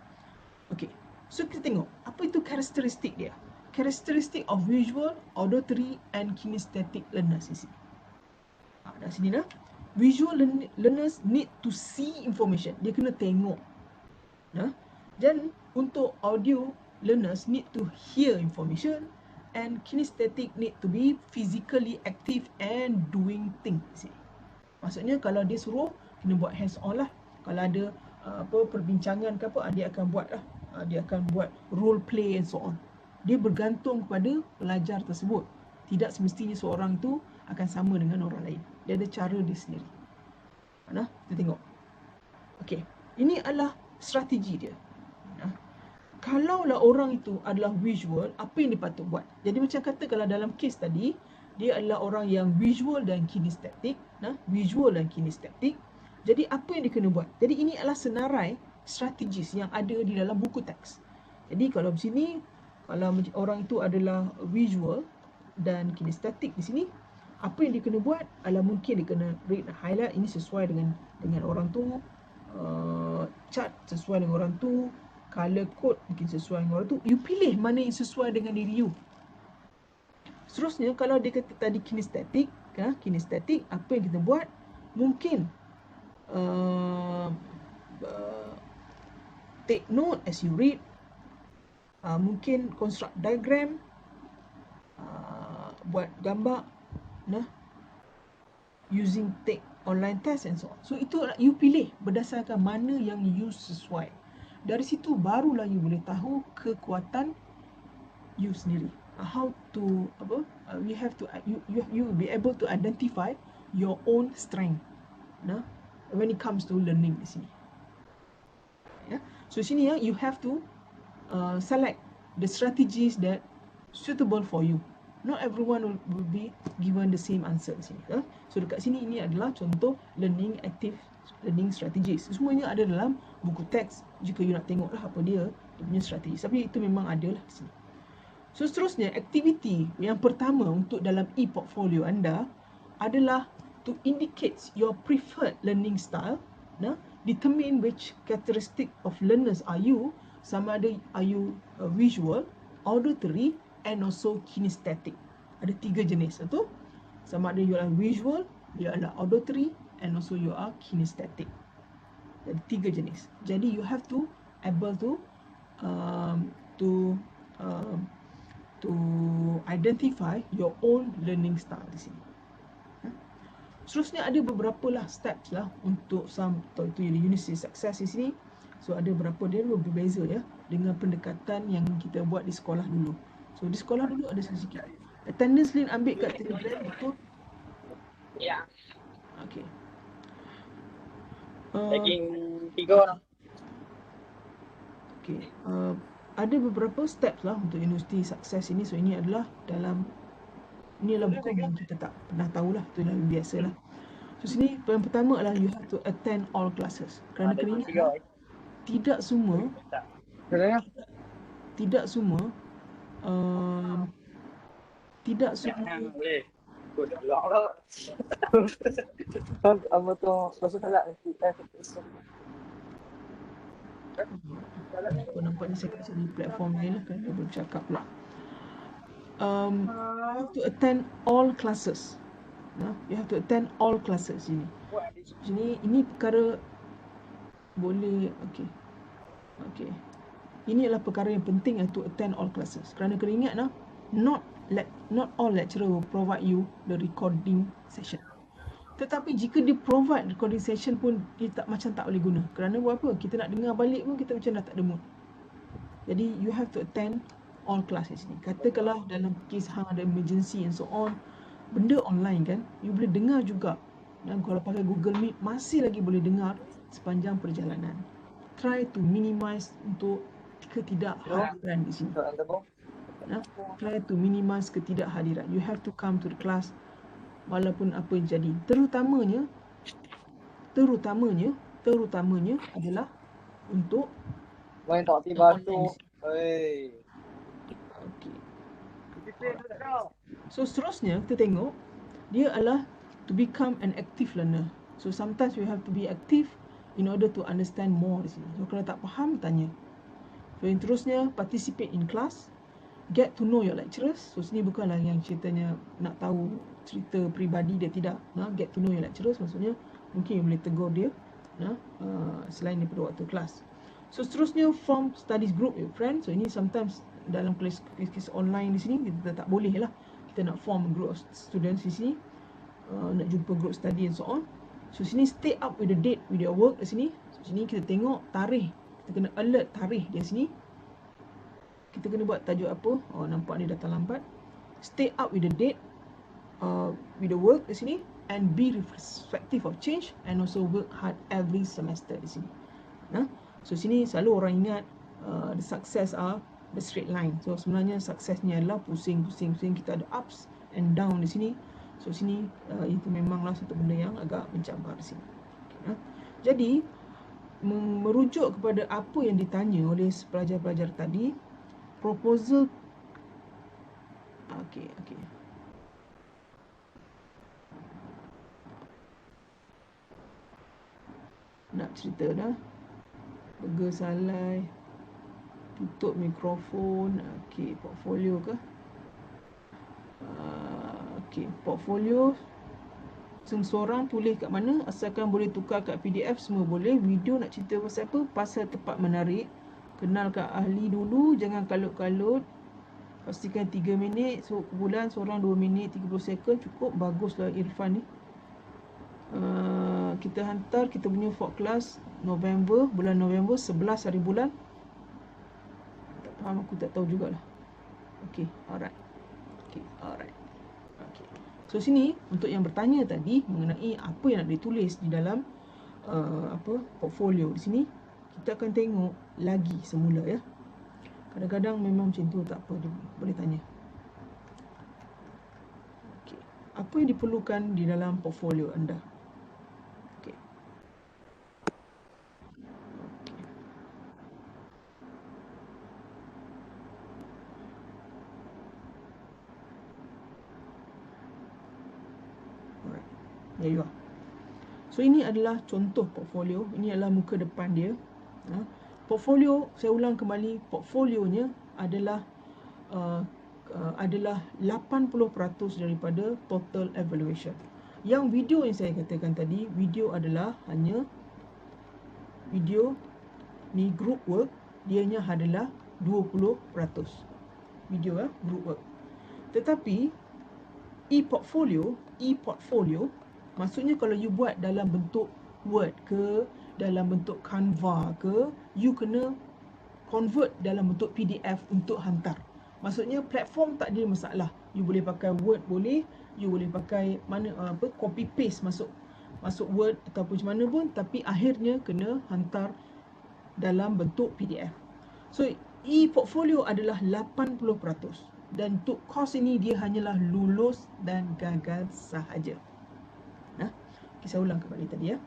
Okay. So kita tengok apa itu karakteristik dia. Karakteristik of visual, auditory and kinesthetic learners di sini. Dah sini dah. Visual learners need to see information. Dia kena tengok. Dan untuk audio learners need to hear information and kinesthetic need to be physically active and doing things. Maksudnya kalau dia suruh kena buat hands on lah. Kalau ada perbincangan ke apa, dia akan buat lah. Dia akan buat role play and so on. Dia bergantung kepada pelajar tersebut. Tidak semestinya seorang tu akan sama dengan orang lain. Dia ada cara dia sendiri. Kita tengok. Okey, ini adalah strategi dia. Kalaulah orang itu adalah visual, apa yang dia patut buat? Jadi macam kata kalau dalam kes tadi, dia adalah orang yang visual dan kinesthetic. Visual dan kinesthetic. Jadi apa yang dia kena buat? Jadi ini adalah senarai strategis yang ada di dalam buku teks. Jadi kalau di sini, kalau orang itu adalah visual dan kinesthetic di sini, apa yang dia kena buat adalah mungkin dia kena read dan highlight. Ini sesuai dengan orang tu. Chart sesuai dengan orang tu. Color code mungkin sesuai dengan orang tu. You pilih mana yang sesuai dengan diri you. Seterusnya kalau dia kata tadi kinesthetic, apa yang kita buat? Mungkin take note as you read. Mungkin construct diagram, buat gambar, using online test and so on. So itu you pilih berdasarkan mana yang you sesuai. Dari situ barulah you boleh tahu kekuatan you sendiri. How to we have to you will be able to identify your own strength. Nah, when it comes to learning di sini. Ya. So sini ya, you have to select the strategies that suitable for you. Not everyone will be given the same answer di sini. Ya. So dekat sini ini adalah contoh active learning strategies. Semuanya ada dalam buku teks. Jika you nak tengoklah apa dia punya strategi. Tapi itu memang ada lah di sini. So seterusnya, aktiviti yang pertama untuk dalam e-portfolio anda adalah to indicate your preferred learning style. Nah, determine which characteristic of learners are you. Sama ada are you visual, auditory and also kinesthetic. Ada 3 jenis tu. Sama ada you are visual, you are auditory and also you are kinesthetic. Ada 3 jenis. Jadi you have to able to identify your own learning style di sini. Seterusnya ada beberapa lah steps lah untuk itu University Success di sini. So ada berapa dia berbeza ya dengan pendekatan yang kita buat di sekolah dulu. So di sekolah dulu ada sedikit. Attendance Lin ambil kat Telegram betul? Ya. Okey. Tagging 3 orang. Okey. Ada beberapa steps lah untuk University Success ini. So ini adalah buku yang kita tak pernah tahulah, itu dah biasa lah. So sini yang pertama adalah you have to attend all classes. Kerana tidak semua Boleh. Kau dah lah. Apa tu? Masuk salah. Nampaknya saya kat sini platform lain lah kan dia bercakap pula. You have to attend all classes. You have to attend all classes ini. Ini perkara boleh okey. Ini adalah perkara yang penting to attend all classes. Kerana kena ingat not all lecturer will provide you the recording session. Tetapi jika dia provide recording session pun dia tak boleh guna. Kerana buat apa? Kita nak dengar balik pun kita macam dah tak ada mood. Jadi you have to attend all classes ni. Katakanlah dalam kes hang ada emergency and so on, benda online kan, you boleh dengar juga. Dan kalau pakai Google Meet masih lagi boleh dengar sepanjang perjalanan. Try to minimize untuk ketidakhadiran di sini. Try to minimize ketidakhadiran. You have to come to the class walaupun apa yang jadi. Terutamanya adalah untuk Main tak tiba tu. Hei. Okey. So seterusnya kita tengok dia adalah to become an active learner. So sometimes you have to be active in order to understand more di sini. So kalau tak faham tanya. So yang terusnya participate in class, get to know your lecturers. So sini bukanlah yang ceritanya nak tahu cerita peribadi dia, tidak. Get to know your lecturers maksudnya mungkin you boleh tegur dia selain daripada waktu kelas. So seterusnya form studies group with friends. So ini sometimes dalam kes online di sini kita tak boleh lah. Kita nak form group of students di sini, nak jumpa group study and so on. So sini stay up with the date with your work di sini. So sini kita tengok tarikh, kita kena alert tarikh di sini. Kita kena buat tajuk apa? Oh nampak dia datang lambat. Stay up with the date with the work di sini and be reflective of change and also work hard every semester di sini. So sini selalu orang ingat the success are the straight line. So sebenarnya suksesnya adalah pusing. Kita ada ups and down di sini. So sini itu memanglah satu benda yang agak mencabar di sini. Jadi merujuk kepada apa yang ditanya oleh pelajar-pelajar tadi, proposal okey. Nak cerita dah. Burger salai. Tutup mikrofon. Okey, portfolio ke? Okey, portfolio seorang tulis kat mana, asalkan boleh tukar kat PDF semua boleh. Video nak cerita pasal apa? Pasal tempat menarik. Kenalkan ahli dulu, jangan kalut-kalut. Pastikan 3 minit, so bulan seorang 2 minit 30 second cukup. Baguslah Irfan ni. Kita hantar kita punya for class November, bulan November 11 hari bulan. Tak faham, aku tak tahu jugalah. Okay, alright. Okay, alright. Okay. So sini untuk yang bertanya tadi mengenai apa yang nak ditulis di dalam portfolio, di sini kita akan tengok lagi semula ya. Kadang-kadang memang macam tu, tak apa, dia boleh tanya. Okay. Apa yang diperlukan di dalam portfolio anda? Okay. Alright. There you are. So ini adalah contoh portfolio. Ini adalah muka depan dia. Portfolio, saya ulang kembali, portfolionya adalah 80% daripada total evaluation. Yang video yang saya katakan tadi, video adalah hanya video ni group work, dianya adalah 20% video group work. Tetapi e-portfolio maksudnya kalau you buat dalam bentuk Word ke, dalam bentuk Canva ke, you kena convert dalam bentuk PDF untuk hantar. Maksudnya platform tak ada masalah. You boleh pakai Word boleh, you boleh pakai copy paste masuk Word ataupun macam mana pun, tapi akhirnya kena hantar dalam bentuk PDF. So e-portfolio adalah 80% dan untuk kos ini dia hanyalah lulus dan gagal sahaja. Okay, saya ulang kembali tadi ya.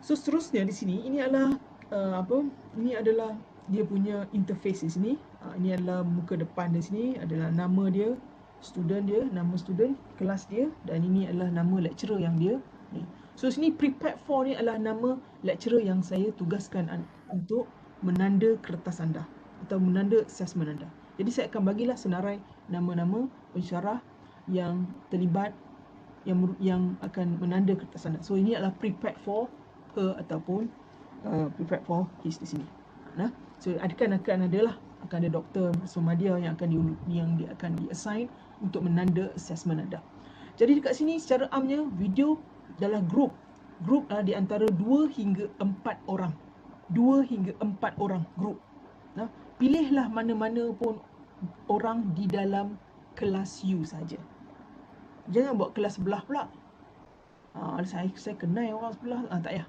So seterusnya di sini ini adalah ini adalah dia punya interface di sini. Ini adalah muka depan di sini, adalah nama dia, student dia, nama student, kelas dia, dan ini adalah nama lecturer yang dia ni. So sini prepared for ni adalah nama lecturer yang saya tugaskan untuk menanda kertas anda atau menanda assessment anda. Jadi saya akan bagilah senarai nama-nama pensyarah yang terlibat yang akan menanda kertas anda. So ini adalah prepared for her ataupun prepared for his di sini. So akan ada Dr. Somadia yang dia akan di-assign untuk menanda assessment anda. Jadi dekat sini secara amnya video adalah group adalah di antara 2 hingga 4 orang. 2 hingga 4 orang group. Pilihlah mana-mana pun orang di dalam kelas you saja. Jangan buat kelas sebelah pula. Saya kenal orang sebelah. Tak payah.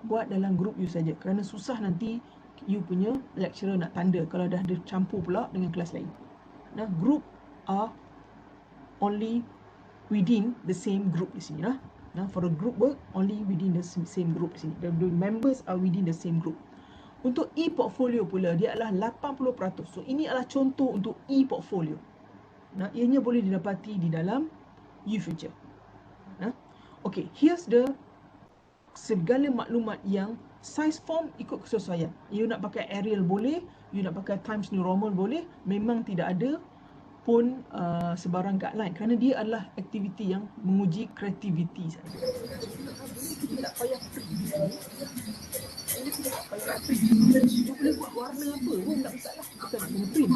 Buat dalam group you saja. Kerana susah nanti you punya lecturer nak tanda kalau dah ada campur pula dengan kelas lain. Group are only within the same group di sini. For a group work, only within the same group di sini. The members are within the same group. Untuk e-portfolio pula, dia adalah 80%. So ini adalah contoh untuk e-portfolio. Ianya boleh didapati di dalam UFuture. Okay, here's the segala maklumat yang size form ikut kesesuaian. You nak pakai Arial boleh, you nak pakai Times New Roman boleh, memang tidak ada pun sebarang guideline kerana dia adalah aktiviti yang menguji kreativiti saja. Tak payah print. You boleh buat warna apa pun tak masalah. Bukan nak kena print.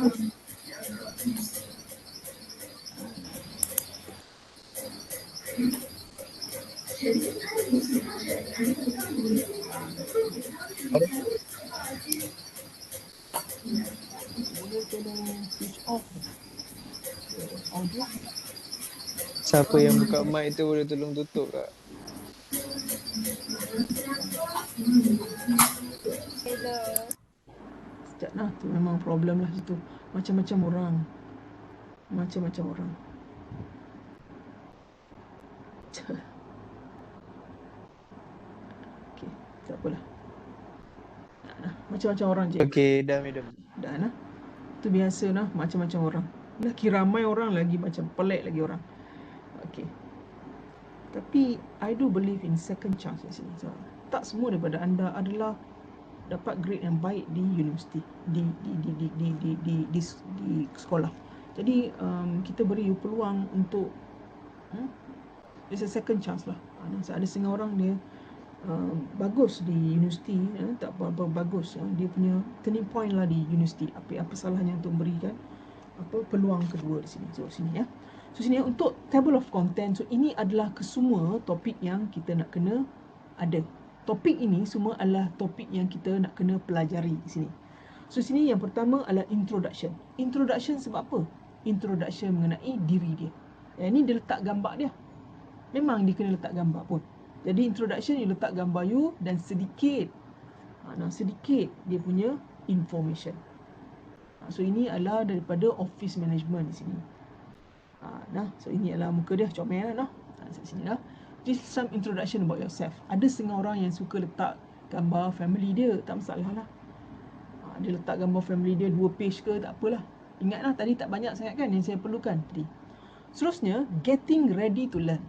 Boleh kena switch off audio. Siapa yang buka mic tu boleh tolong tutup kak? Hello. Sekejap lah, tu memang problem lah situ. Macam-macam orang. Okay, tak apalah. Macam-macam orang je. Okay, dah madam. Dah. Itu biasa lah, macam-macam orang. Lagi ramai orang lagi macam pelik lagi orang. Okay. Tapi I do believe in second chance di sini. So, tak semua daripada anda adalah dapat grade yang baik di universiti, di sekolah. Jadi kita beri you peluang untuk it's a second chance lah. Ada setengah orang dia bagus di universiti, tak apa bagus, dia punya turning point lah di universiti. Apa salahnya untuk memberikan peluang kedua di sini. So sini ya. So sini untuk table of content, so ini adalah kesemua topik yang kita nak kena ada. Topik ini semua adalah topik yang kita nak kena pelajari di sini. So sini yang pertama adalah introduction. Introduction sebab apa? Introduction mengenai diri dia. Yang ni dia letak gambar dia. Memang dia kena letak gambar pun. Jadi introduction you letak gambar you dan sedikit sedikit dia punya information. So ini adalah daripada office management di sini. So ini adalah muka dia, comel lah. Sini lah. Just some introduction about yourself. Ada setengah orang yang suka letak gambar family dia, tak masalah lah. Dia letak gambar family dia 2 page ke, tak apalah. Ingatlah tadi tak banyak sangat kan yang saya perlukan tadi. Seterusnya, getting ready to learn.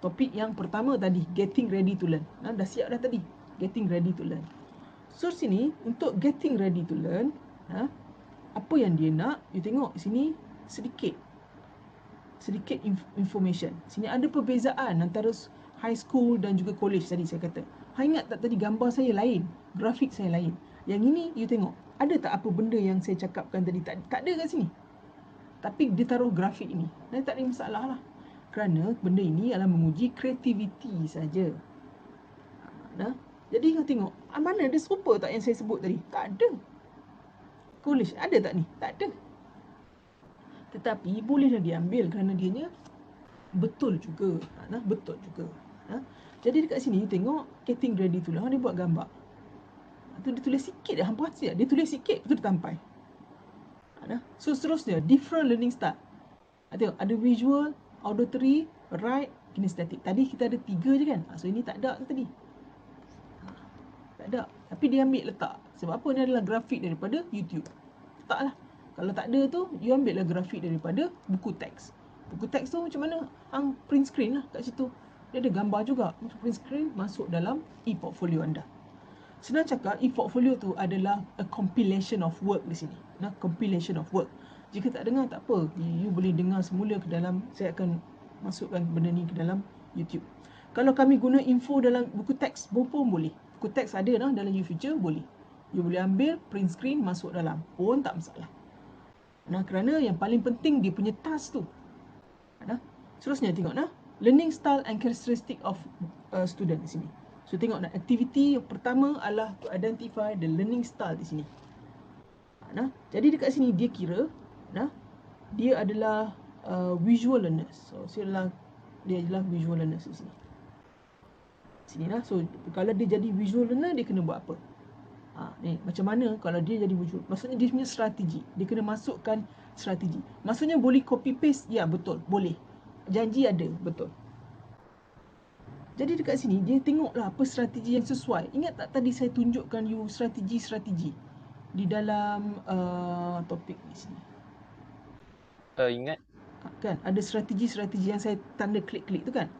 Topik yang pertama tadi, getting ready to learn. Dah siap dah tadi, getting ready to learn. So sini, untuk getting ready to learn, apa yang dia nak, you tengok sini sedikit information. Sini ada perbezaan antara high school dan juga college tadi saya kata. Ingat tak tadi gambar saya lain, grafik saya lain. Yang ini you tengok, ada tak apa benda yang saya cakapkan tadi? Tak ada kat sini. Tapi dia taruh grafik ini. Dan tak ada masalah lah. Kerana benda ini adalah menguji kreativiti saja. Jadi kau tengok, mana ada serupa tak yang saya sebut tadi? Tak ada. College ada tak ni? Tak ada. Tetapi bolehlah diambil kerana dianya betul juga. Betul juga. Jadi dekat sini tengok getting ready tu lah. Dia buat gambar. Tu dia tulis sikit dah. Hampa hati dah. Dia tulis sikit, betul dia tampai. So seterusnya, different learning style. Tengok, ada visual, auditory, write, kinesthetic. Tadi kita ada 3 je kan. So ini tak ada tadi. Tak ada. Tapi dia ambil letak. Sebab apa? Ini adalah grafik daripada YouTube. Letaklah. Kalau tak ada tu, you ambil lah grafik daripada buku teks. Buku teks tu macam mana? Hang print screen lah kat situ. Dia ada gambar juga. Print screen masuk dalam e-portfolio anda. Senang cakap, e-portfolio tu adalah a compilation of work di sini. Compilation of work. Jika tak dengar, tak apa. You boleh dengar semula ke dalam, saya akan masukkan benda ni ke dalam YouTube. Kalau kami guna info dalam buku teks, pun boleh. Buku teks ada dah dalam YouFuture, boleh. You boleh ambil, print screen, masuk dalam. Pun tak masalah. Kerana yang paling penting dia punya task tu. Seterusnya tengok learning style and characteristic of student di sini. So tengok aktiviti yang pertama adalah to identify the learning style di sini. Jadi dekat sini dia kira dia adalah visual learners. So dia adalah visual learners di sini. So kalau dia jadi visual learner, dia kena buat apa? Ni macam mana kalau dia jadi visual? Maksudnya dia punya strategi. Dia kena masukkan strategi. Maksudnya boleh copy paste? Ya, betul. Boleh. Janji ada, betul. Jadi dekat sini dia tengoklah apa strategi yang sesuai. Ingat tak tadi saya tunjukkan you strategi-strategi di dalam topik di sini. Ingat. Kan ada strategi-strategi yang saya tanda klik-klik tu kan.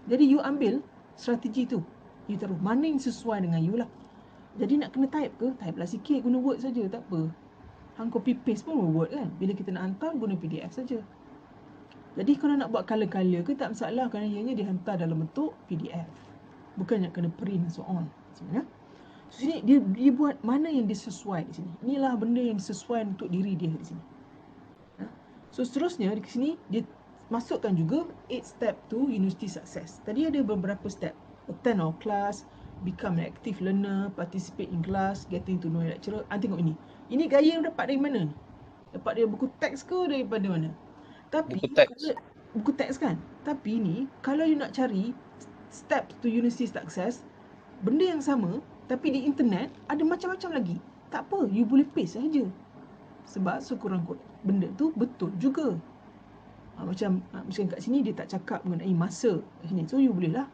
Jadi you ambil strategi tu. You taruh mana yang sesuai dengan you lah. Jadi nak kena type ke? Type lah sikit, guna Word saja, tak apa. Hang copy paste pun Word kan. Bila kita nak hantar, guna PDF saja. Jadi kalau nak buat color-color ke, tak masalah kerana ianya dihantar dalam bentuk PDF. Bukan nak kena print and so on. So sini dia buat mana yang disesuai di sini. Inilah benda yang sesuai untuk diri dia di sini. So seterusnya di sini dia masukkan juga 8 step to university success. Tadi ada beberapa step. Attend our class, become an active learner, participate in class, getting to know your lecturer. Tengok ini. Ini gaya yang dapat dari mana ni? Dapat dari buku teks ke daripada mana? Tapi Buku teks. Buku teks kan? Tapi ni kalau you nak cari step to university success, benda yang sama tapi di internet ada macam-macam lagi. Tak apa, you boleh paste saja. Sebab sekurang-kurang benda tu betul juga. Macam kat sini dia tak cakap mengenai masa kat sini. So you boleh lah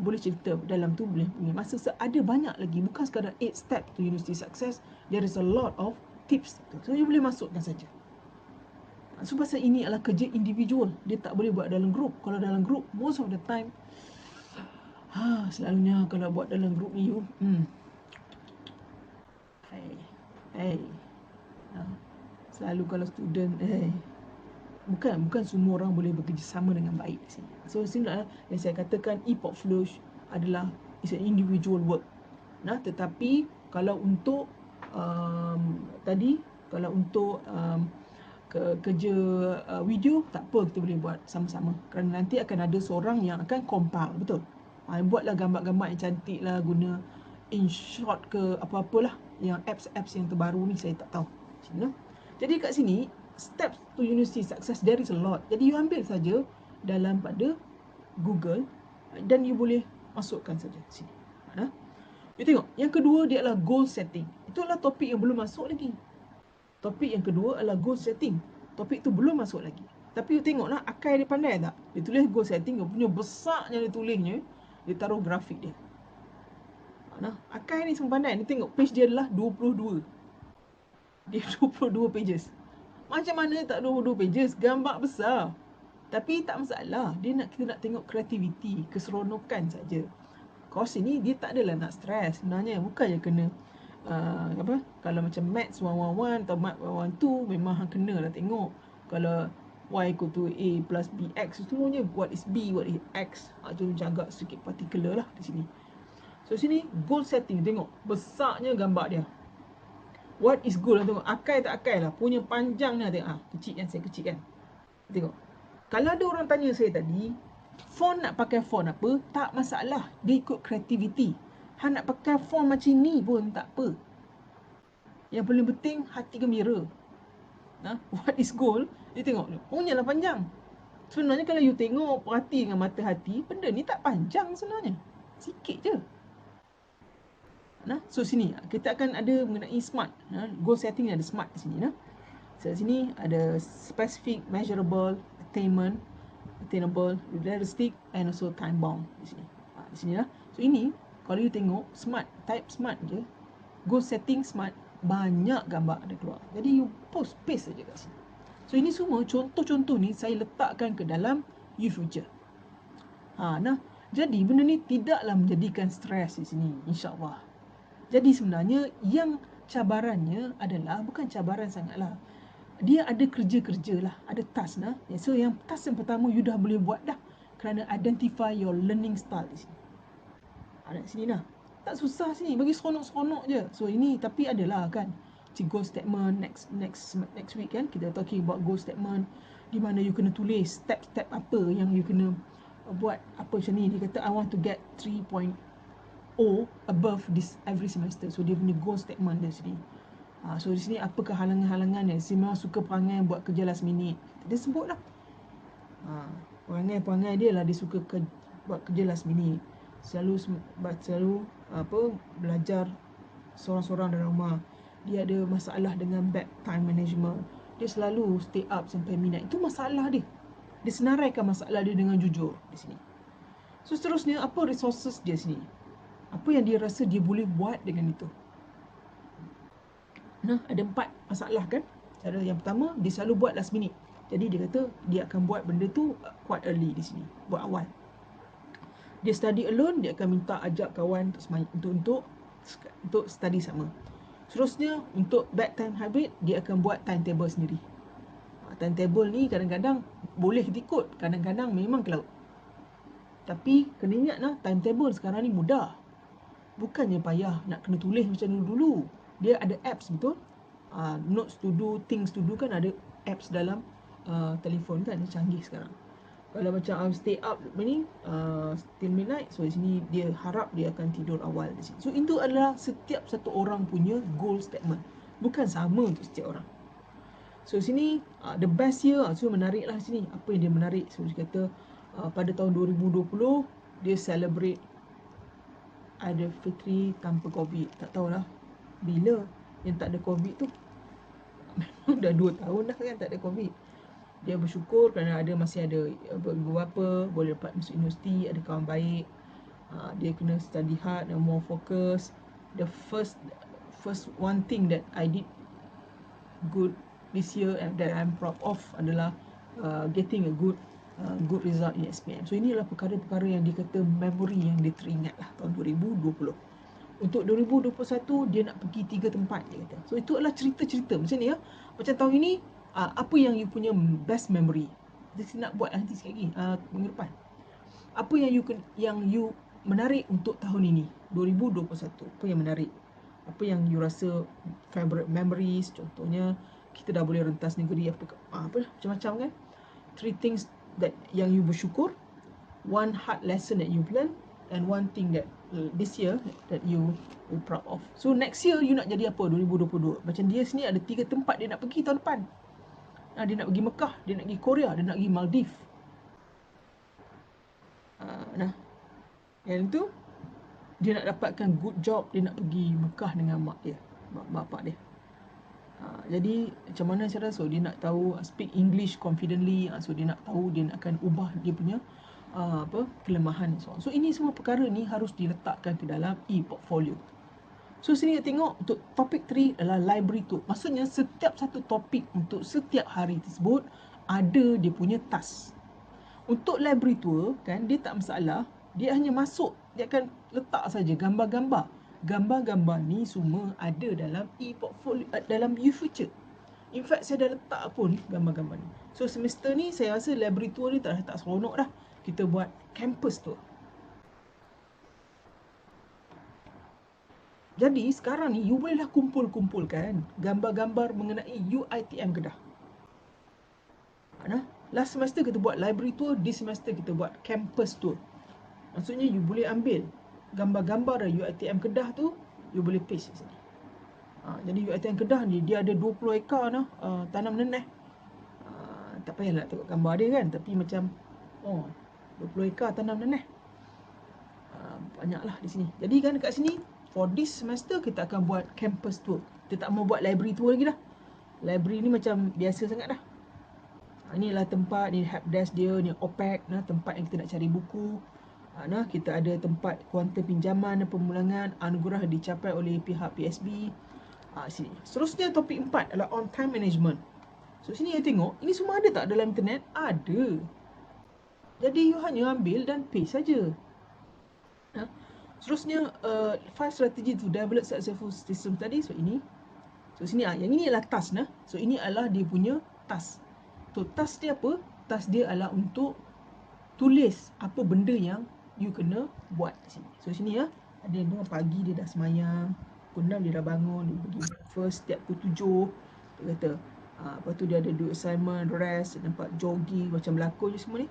boleh cerita dalam tu, boleh punya masa. So, ada banyak lagi, bukan sekadar 8 step to university success. There is a lot of tips. So you boleh masukkan saja. So pasal ini adalah kerja individual. Dia tak boleh buat dalam group. Kalau dalam group, most of the time selalunya kalau buat dalam group ni you selalu kalau student bukan semua orang boleh bekerjasama dengan baik di sini. So sini yang saya katakan e-portfolio adalah is an individual work. Tetapi kalau untuk kerja video, tak apa, kita boleh buat sama-sama. Kerana nanti akan ada seorang yang akan compile, betul. Buatlah gambar-gambar yang cantik lah, guna InShot ke apa-apalah, yang apps-apps yang terbaru ni saya tak tahu. Jadi kat sini, steps to university success, there is a lot. Jadi you ambil saja dalam pada Google dan you boleh masukkan saja sini. You tengok, yang kedua dia adalah goal setting. Itu adalah topik yang belum masuk lagi. Topik yang kedua adalah goal setting. Topik tu belum masuk lagi. Tapi you tengoklah Akai dia pandai tak? Dia tulis goal setting, dia punya besarnya dia tulisnya, dia taruh grafik dia. Akai ni semua pandai. Ni tengok page dia adalah 22. Dia 22 pages. Macam mana tak 22 pages? Gambar besar. Tapi tak masalah. Kita nak tengok kreativiti, keseronokan saja. Course ini dia tak adalah nak stres sebenarnya. Bukannya kena kalau macam maths 111 atau maths 112 memang hang kena lah tengok. Kalau y equal to a plus bx, semuanya what is b, what is x. Itu macam agak sedikit particular lah di sini. So sini goal setting, tengok besarnya gambar dia. What is goal? Tengok Akai tak Akai lah, punya panjang ni tengok. Kecil kan, saya kecil kan. Tengok. Kalau ada orang tanya saya tadi, font nak pakai font apa, tak masalah. Dia ikut kreativiti. Han nak pakai font macam ni pun tak apa. Yang paling penting hati gembira. What is goal? Dia tengok ni, punyalah panjang. Sebenarnya kalau you tengok, perhati dengan mata hati, benda ni tak panjang sebenarnya. Sikit je. So sini kita akan ada mengenai smart. Goal setting ada smart di sini. So sini ada specific, measurable, attainable, realistic and also time bound di sini. Di sini lah. So ini kalau you tengok smart, type smart je, goal setting smart, banyak gambar ada keluar. Jadi you paste saja kat sini. So ini semua contoh-contoh ni saya letakkan ke dalam YouFuture. Jadi benda ni tidaklah menjadikan stres di sini, insya-Allah. Jadi sebenarnya yang cabarannya adalah, bukan cabaran sangatlah. Dia ada kerja-kerja lah, ada task lah. So yang task yang pertama you dah boleh buat dah. Kerana identify your learning style di sini. Di sini lah. Tak susah sini, bagi seronok-seronok je. So ini tapi adalah kan, goal statement next week kan, kita talking about goal statement, di mana you kena tulis step-step apa yang you kena buat apa macam ni. Dia kata I want to get 3.0 above this every semester. So dia punya goal statement dia sini. So di sini apakah halangan-halangan dia? Si memang suka perangai buat kerja last minute. Dia sebut lah. Perangai dia lah, dia suka buat kerja last minute. Selalu belajar seorang-seorang dalam rumah. Dia ada masalah dengan bad time management. Dia selalu stay up sampai midnight. Itu masalah dia. Dia senaraikan masalah dia dengan jujur di sini. So seterusnya, apa resources dia sini? Apa yang dia rasa dia boleh buat dengan itu? Ada 4 masalah kan? Cara yang pertama, dia selalu buat last minute. Jadi dia kata dia akan buat benda tu quite early di sini, buat awal. Dia study alone, dia akan minta ajak kawan untuk study sama. Seterusnya, untuk bedtime habit, dia akan buat timetable sendiri. Timetable ni kadang-kadang boleh ikut, kadang-kadang memang cloud. Tapi kena ingat lah, timetable sekarang ni mudah. Bukannya payah nak kena tulis macam dulu-dulu. Dia ada apps, betul? Notes to do, things to do kan ada apps dalam telefon kan, dia canggih sekarang. Kalau macam stay up ni till midnight, so di sini dia harap dia akan tidur awal di sini. So itu adalah setiap satu orang punya goal statement. Bukan sama untuk setiap orang. So sini the best year, so menariklah sini. Apa yang dia menarik? So dia kata pada tahun 2020 dia celebrate Aidilfitri tanpa COVID. Tak tahulah bila yang tak ada COVID tu. Memang dah 2 tahun dah kan tak ada COVID. Dia bersyukur kerana masih ada beberapa boleh dapat masuk universiti, ada kawan baik. Dia kena study hard and more focus. The first one thing that I did good this year and that I'm proud of adalah getting a good result in SPM. So inilah perkara-perkara yang dia kata memory yang dia teringat lah tahun 2020. Untuk 2021 dia nak pergi 3 tempat dia kata. So itu adalah cerita-cerita macam ni ya. Macam tahun ini apa yang you punya best memory? Dia nak buat nanti sikit lagi minggu depan. Apa yang you menarik untuk tahun ini 2021? Apa yang menarik? Apa yang you rasa favorite memories? Contohnya kita dah boleh rentas negeri apa macam-macam kan. 3 things that yang you bersyukur, 1 hard lesson that you've learned, and 1 thing that this year that you proud of. So next year you nak jadi apa 2022? Macam dia sini ada 3 tempat dia nak pergi tahun depan. Dia nak pergi Mekah, dia nak pergi Korea, dia nak pergi Maldives. Yang itu dia nak dapatkan good job, dia nak pergi Mekah dengan mak dia, bapak dia. Jadi macam mana cara? So dia nak tahu speak English confidently. So dia nak tahu, dia nak akan ubah dia punya kelemahan. So ini semua perkara ni harus diletakkan ke dalam e-portfolio. So sini kita tengok untuk topik 3 adalah library tour. Maksudnya setiap satu topik untuk setiap hari tersebut ada dia punya task. Untuk library tour kan, dia tak masalah. Dia hanya masuk, dia akan letak saja gambar-gambar. Gambar-gambar ni semua ada dalam e-portfolio, dalam eFuture. In fact, saya dah letak pun gambar-gambar ni. So semester ni saya rasa library tour ni tak seronok dah. Kita buat campus tour. Jadi sekarang ni you bolehlah kumpulkan gambar-gambar mengenai UiTM Kedah. Last semester kita buat library tour, this semester kita buat campus tour. Maksudnya you boleh ambil gambar-gambar dari UiTM Kedah tu, you boleh paste di sini. Jadi UiTM Kedah ni dia ada 20 ekar tanam neneh. Tak payahlah tengok gambar dia kan, tapi macam 20 ekar tanam neneh. Banyaklah di sini. Jadi kan dekat sini for this semester kita akan buat campus tour. Kita tak mau buat library tour lagi dah. Library ni macam biasa sangat dah. Inilah tempat, ni helpdesk dia, ni OPEC, tempat yang kita nak cari buku. Kita ada tempat kuantum pinjaman dan pemulangan, anugerah dicapai oleh pihak PSB. Sini. Seterusnya topik 4 adalah on time management. So sini you tengok, ini semua ada tak dalam internet? Ada. Jadi you hanya ambil dan paste saja. Seterusnya 5 strategy to develop successful system tadi. So ini. So sini yang ini adalah task So ini adalah dia punya task. So task dia apa? Task dia adalah untuk tulis apa benda yang you kena buat di sini. So sini ada yang pagi dia dah semayang, pukul 6 dia dah bangun, dia pergi breakfast setiap pukul 7. Dia kata lepas tu dia ada do assignment, rest, dia nampak jogging macam berlakon je semua ni.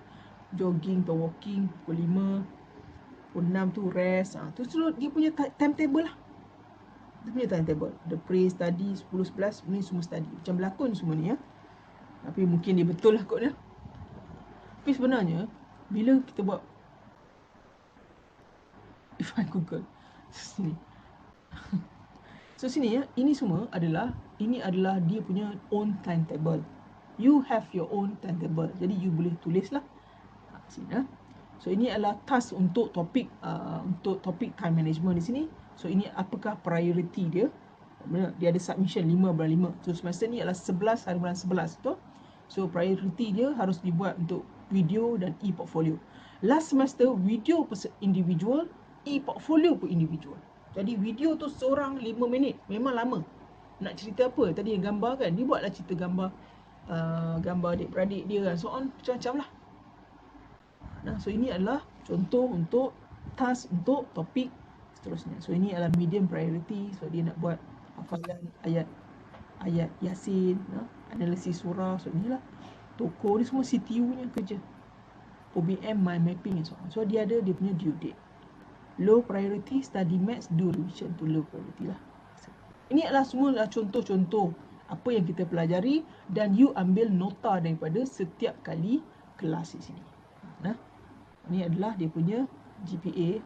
Jogging atau walking pukul 5, pukul 6 tu rest. Tu dia punya timetable lah. Dia punya timetable. The pray, study, 10-11 ni semua study. Macam berlakon semua ni Tapi mungkin dia betul lah kot dia. Tapi sebenarnya bila kita buat if I Google sini. So sini ini semua adalah dia punya own timetable. You have your own timetable. Jadi you boleh tulis lah. Sini So ini adalah task untuk topik time management di sini. So ini apakah priority dia? Dia ada submission 5 bulan 5. So semester ni adalah 11 hari bulan 11 betul? So priority dia harus dibuat untuk video dan e-portfolio. Last semester video individual, e-portfolio pun individual. Jadi video tu seorang 5 minit. Memang lama. Nak cerita apa? Tadi yang gambar kan, dia buatlah cerita gambar gambar adik-beradik dia kan. So on macam-macam lah. So ini adalah contoh untuk task untuk topik seterusnya. So ini adalah medium priority. So dia nak buat hafalan ayat Yasin, analisis surah. So inilah toko ni semua CTU nya kerja. OBM, mind mapping and so on. So dia ada dia punya due date. Low priority, study maths, do revision to low priority lah. Ini adalah semua contoh-contoh apa yang kita pelajari dan you ambil nota daripada setiap kali kelas di sini. Ini adalah dia punya GPA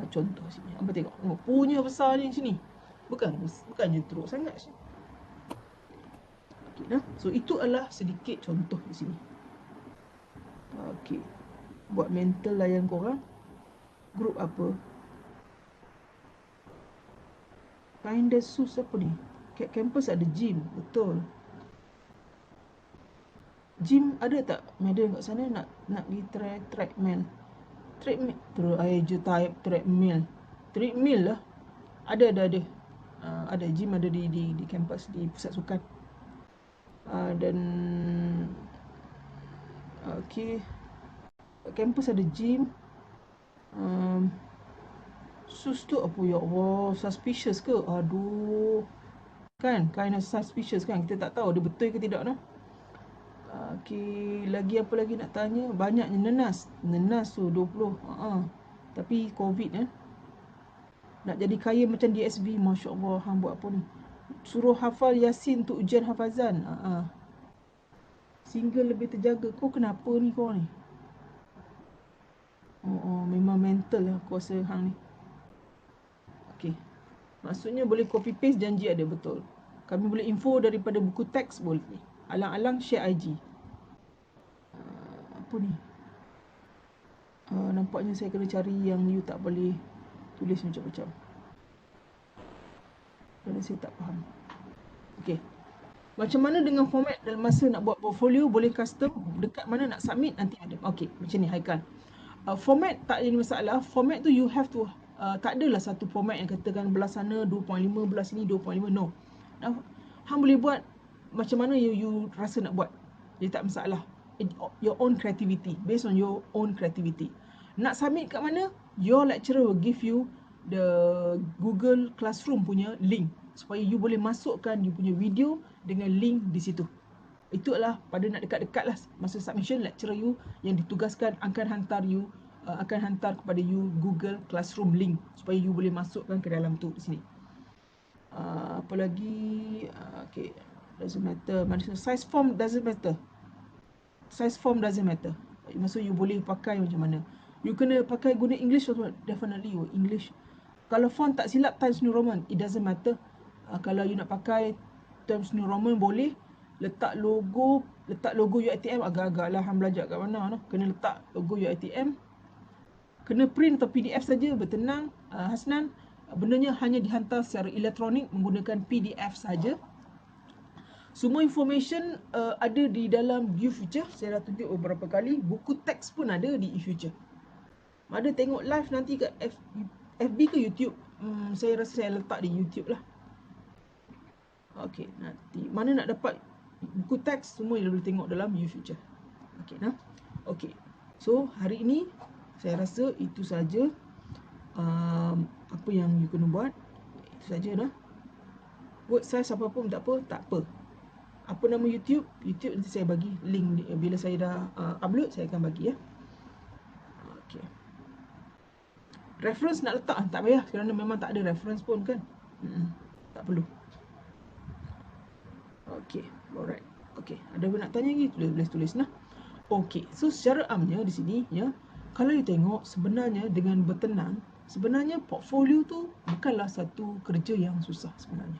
contoh sini. Apa tengok? Punya besar ni sini. Bukannya teruk sangat. Okay, so itu adalah sedikit contoh di sini. Okey. Buat mental layan korang. Grup apa? Finder sus apa ni? Kat kampus ada gym. Betul. Gym ada tak madam kat sana nak pergi treadmill? Treadmill. Terus air je type treadmill. Treadmill lah. Ada. Ada gym ada di kampus, di pusat sukan. Dan okey. Kampus ada gym. Sus tu apa ya Allah, suspicious ke? Aduh. Kan? Kind of suspicious kan? Kita tak tahu dia betul ke tidak noh. Okey, lagi apa lagi nak tanya? Banyaknya nenas. Nenas tu 20. Tapi COVID Nak jadi kaya macam DSB, Masya Allah. Hang buat apa ni? Suruh hafal Yasin untuk ujian hafazan. Single lebih terjaga. Kau kenapa ni kau ni? Memang mental lah aku rasa hang ni. Okey. Maksudnya boleh copy paste, janji ada, betul. Kami boleh info daripada buku teks boleh. Alang-alang share IG. Apa ni? Nampaknya saya kena cari yang you tak boleh tulis macam-macam. Kerana saya tak faham. Okey. Macam mana dengan format dalam masa nak buat portfolio? Boleh custom, dekat mana nak submit nanti ada. Okey, macam ni Haikal. Format tak ada masalah. Format tu you have to tak adalah satu format yang katakan belah sana 2.5, belah sini 2.5. No. Hang boleh buat macam mana you rasa nak buat. Jadi tak masalah. Your own creativity, based on your own creativity. Nak submit kat mana? Your lecturer will give you the Google Classroom punya link supaya you boleh masukkan you punya video dengan link di situ. Itu adalah pada nak dekat-dekat lah masa submission, lecturer you yang ditugaskan akan hantar kepada you Google Classroom link supaya you boleh masukkan ke dalam tu di sini. Apa lagi? Okay, doesn't matter. Size form doesn't matter. Size form doesn't matter. Maksud you boleh pakai macam mana. You kena pakai guna English atau definitely English. Kalau font tak silap Times New Roman, it doesn't matter. Kalau you nak pakai Times New Roman boleh. Letak logo UiTM agak-agak lah hang belajar kat mana noh. Kena letak logo UiTM. Kena print atau PDF saja, bertenang Hasnan. Bendanya hanya dihantar secara elektronik menggunakan PDF saja. Semua information ada di dalam UFuture. Saya dah tunjuk beberapa kali. Buku teks pun ada di UFuture. Ada tengok live nanti kat FB ke YouTube? Saya rasa saya letak di YouTube lah. Okey, nanti mana nak dapat buku teks semua yang boleh tengok dalam UFuture. Okey, nah. Okey. So, hari ini saya rasa itu saja apa yang you kena buat. Itu saja dah. Word size apa pun tak apa. Apa nama YouTube? YouTube nanti saya bagi link bila saya dah upload, saya akan bagi ya. Okey. Reference nak letak tak payah kerana memang tak ada reference pun kan. Tak perlu. Okey, alright. Okey, ada apa nak tanya lagi? Boleh tulis nah. Okey, so secara amnya di sini ya, kalau you tengok sebenarnya dengan bertenang, sebenarnya portfolio tu bukanlah satu kerja yang susah sebenarnya.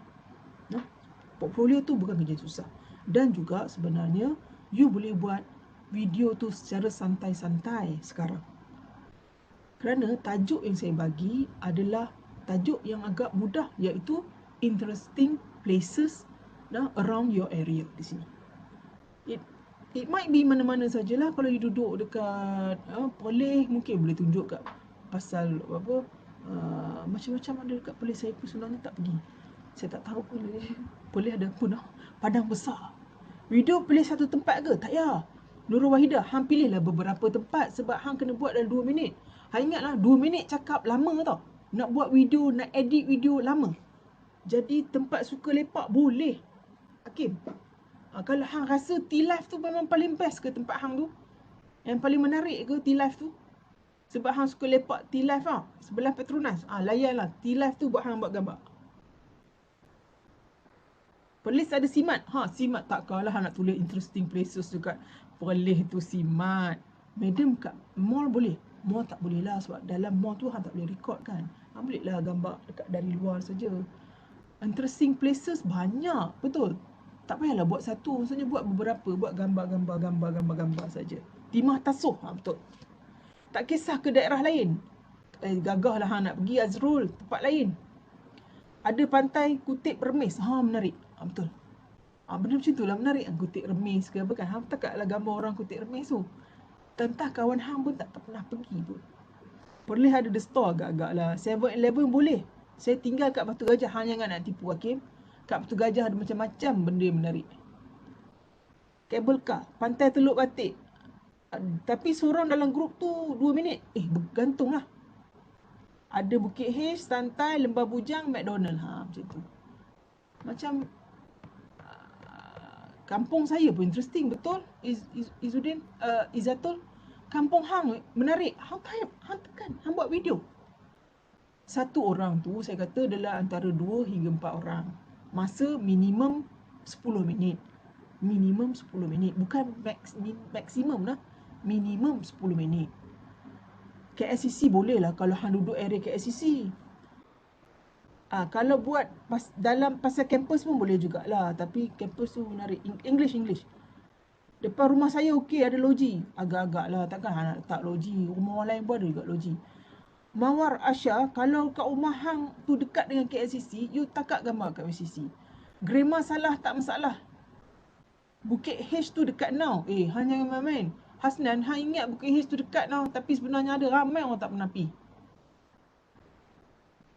Nah, portfolio tu bukan kerja susah. Dan juga sebenarnya you boleh buat video tu secara santai-santai sekarang. Kerana tajuk yang saya bagi adalah tajuk yang agak mudah, iaitu interesting places around your area di sini. It might be mana-mana sajalah. Kalau you duduk dekat Perlis, mungkin boleh tunjuk kat pasal apa macam-macam ada dekat Perlis. Saya pun sebenarnya tak pergi. Saya tak tahu pun Perlis ada pun padang besar. Video Perlis satu tempat ke? Tak payah. Nurul Wahidah, hang pilihlah beberapa tempat sebab hang kena buat dalam 2 minit. Hang ingatlah 2 minit cakap lama tau. Nak buat video, nak edit video lama. Jadi tempat suka lepak boleh. Hakim. Kalau hang rasa T-Live tu memang paling best ke tempat hang tu? Yang paling menarik ke T-Live tu? Sebab hang suka lepak T-Live sebelah Petronas. Layanlah T-Live tu buat hang buat gambar. Perlis ada simat. Simat tak kalah hang nak tulis interesting places dekat Perlis tu simat. Madam kat mall boleh. Mall tak boleh lah sebab dalam mall tu hang tak boleh record kan. Hang boleh lah gambar dekat dari luar saja. Interesting places banyak, betul. Tak payahlah buat satu, maksudnya buat beberapa, buat gambar saja. Timah Tasuh, betul. Tak kisah ke daerah lain. Gagahlah hang nak pergi Azrul, tempat lain. Ada pantai Kutip Remis, menarik. Betul. Benda macam tu lah menarik. Kutip Remis ke apa kan. Hang takkanlah gambar orang Kutip Remis tu. Tentang kawan hang pun tak pernah pergi pun. Perlis ada the store agak-agak lah. 7-Eleven boleh. Saya tinggal kat Batu Gajah. Hang jangan nak tipu Hakim. Kat Batu Gajah ada macam-macam benda yang menarik. Cable car, pantai Teluk Batik. Tapi seorang dalam grup tu 2 minit. Bergantung lah. Ada Bukit Hej, Santai, Lembah Bujang, McDonald. Macam tu. Macam kampung saya pun interesting, betul? Izzuddin, Izzatul. Kampung hang menarik. Hang tekan, hang buat video. Satu orang tu saya kata adalah antara 2 hingga 4 orang. Masa minimum 10 minit. Minimum 10 minit. Bukan maksimum lah. Minimum 10 minit. KLCC boleh lah kalau hang duduk area KLCC. Kalau buat dalam pasal kampus pun boleh jugalah. Tapi kampus tu menarik. English. Depan rumah saya okey, ada loji. Agak-agak lah. Takkan nak letak loji. Rumah orang lain pun ada juga loji. Mawar Asya, kalau kat rumah hang tu dekat dengan KLCC, you takak gambar kat KLCC. Grammar salah tak masalah. Bukit H tu dekat now. Hang jangan main-main. Hasnan, hang ingat Bukit H tu dekat now, tapi sebenarnya ada ramai orang tak pernah pergi.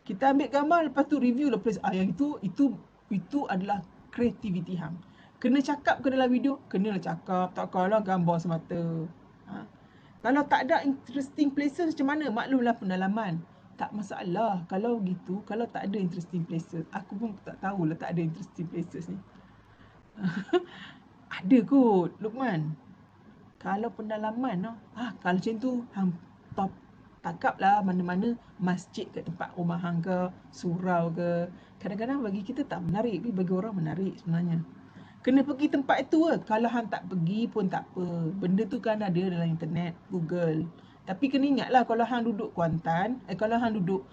Kita ambil gambar, lepas tu review lah place. Yang itu adalah kreativiti hang. Kena cakap ke dalam video? Kenalah cakap. Takkanlah gambar semata. Kalau tak ada interesting places macam mana? Maklumlah pendalaman. Tak masalah. Kalau gitu, kalau tak ada interesting places. Aku pun tak tahulah tak ada interesting places ni. Ada kot, Luqman. Kalau pendalaman, kalau macam tu, hang top. Takaplah mana-mana masjid kat tempat rumah hang ke, surau ke. Kadang-kadang bagi kita tak menarik, tapi bagi orang menarik sebenarnya. Kena pergi tempat itu ke. Kalau hang tak pergi pun tak apa. Benda tu kan ada dalam internet, Google. Tapi kena ingatlah kalau hang duduk Kuantan, kalau hang duduk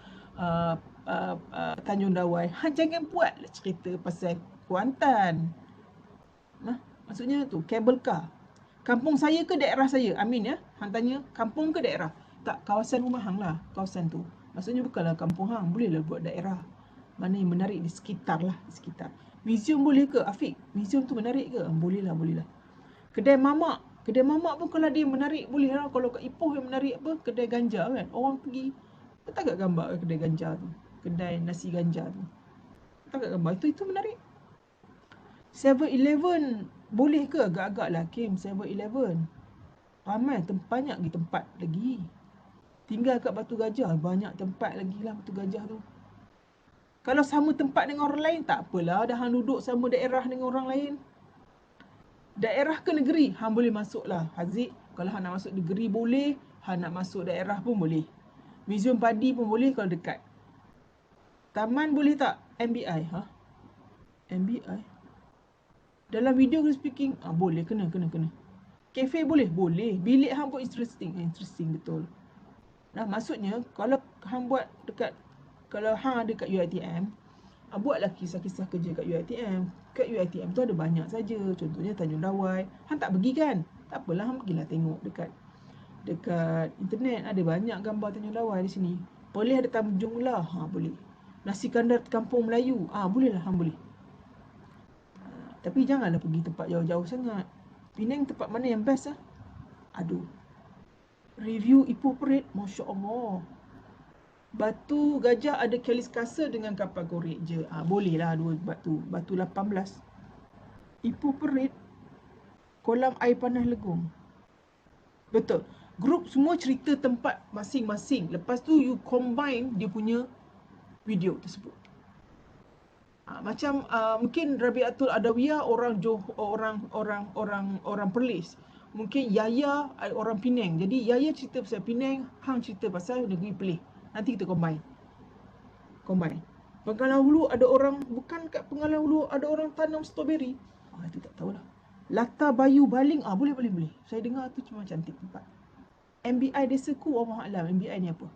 Tanjung Dawai, hang jangan buatlah cerita pasal Kuantan. Maksudnya tu, kabel car. Kampung saya ke daerah saya? Amin ya. Hang tanya, kampung ke daerah? Tak, kawasan rumah hang lah, kawasan tu. Maksudnya bukanlah kampung hang, bolehlah buat daerah. Mana yang menarik di sekitar lah, di sekitar. Museum boleh ke, Afiq? Museum tu menarik ke? Bolehlah. Kedai mamak pun kalau dia menarik, boleh lah. Kalau kat Ipoh yang menarik apa, kedai ganja kan. Orang pergi, tak agak gambar kedai ganja tu. Kedai nasi ganja tu. Tak agak gambar, itu menarik. 7-Eleven, boleh ke? Agak-agak lah, Kim, 7-Eleven. Ramai, banyak lagi tempat lagi. Tinggal kat Batu Gajah, banyak tempat lagi lah Batu Gajah tu. Kalau sama tempat dengan orang lain, tak apalah. Dah hang duduk sama daerah dengan orang lain. Daerah ke negeri, hang boleh masuk lah. Haziq, kalau hang nak masuk negeri boleh. Hang nak masuk daerah pun boleh. Museum Padi pun boleh kalau dekat. Taman boleh tak? MBI, MBI? Dalam video speaking, boleh, kena. Kafe boleh? Boleh. Bilik hang pun interesting. Interesting betul. Nah, maksudnya, kalau hang buat dekat, kalau hang ada kat UiTM, buatlah kisah-kisah kerja kat UiTM. Kat UiTM tu ada banyak saja. Contohnya Tanjung Dawai. Hang tak pergi kan? Tak apalah, hang pergilah tengok dekat internet. Ada banyak gambar Tanjung Dawai di sini. Boleh ada Tanjung Lah, boleh. Nasi kandar kampung Melayu, bolehlah, hang boleh. Tapi janganlah pergi tempat jauh-jauh sangat. Penang tempat mana yang best lah? Aduh. Review Ipoh Parade, Masya Allah. Batu Gajah ada Kelis Kasa dengan kapal korek je. Boleh lah 2 batu. Batu 18. Ipoh Parade, kolam air panas Legong. Betul. Grup semua cerita tempat masing-masing. Lepas tu you combine dia punya video tersebut. Macam mungkin Rabiatul Adawiyah orang orang Perlis. Mungkin Yaya orang Penang. Jadi Yaya cerita pasal Penang, hang cerita pasal negeri Perlis. Nanti kita combine. Pengalau Hulu ada orang, bukan kat Pengalau Hulu ada orang tanam strawberry. Itu tak tahulah. Latar Bayu Baling, boleh. Saya dengar tu cuma cantik tempat. MBI Desaku, Allah Alam, MBI ni apa?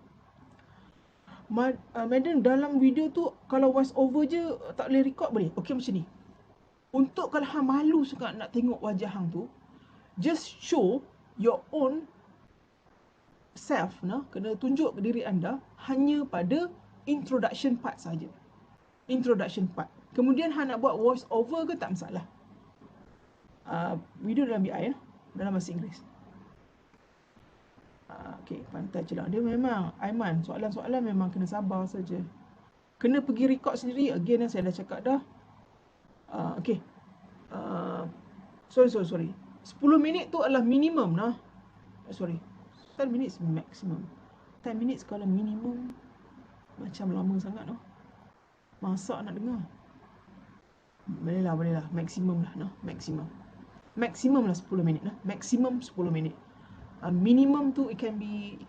Madam, dalam video tu kalau voice over je tak boleh record, boleh? Okey, macam ni. Untuk kalau hang malu sangat nak tengok wajah hang tu, just show your own self, kena tunjuk ke diri anda hanya pada introduction part saja. Introduction part. Kemudian hang nak buat voice over ke tak masalah. Video dalam BI dalam bahasa Inggeris. Okey, pantai celang. Dia memang, Aiman, soalan-soalan memang kena sabar saja. Kena pergi record sendiri. Again, saya dah cakap dah. Okey. Sorry. 10 minit tu adalah minimum lah. 10 minit maximum. 10 minit kalau minimum, macam lama sangat lah. Masak nak dengar. boleh lah. Maksimum lah, no? Maksimum. Maksimum lah 10 minit, no? Maksimum 10 minit. Minimum tu it can be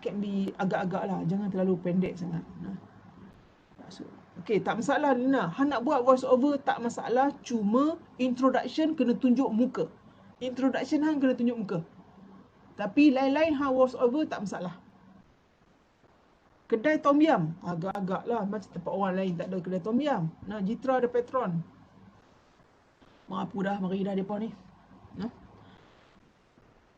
agak-agak lah. Jangan terlalu pendek sangat. No? So, okay, tak masalah Lina. Han nak buat voice over tak masalah. Cuma introduction kena tunjuk muka. Introduction Han kena tunjuk muka. Tapi lain-lain Han voice over tak masalah. Kedai Tom Yam agak-agak lah. Macam tempat orang lain tak ada kedai Tom Yam. Nah, Jitra ada Petron. Apa dah, mari dah mereka ni. Nah.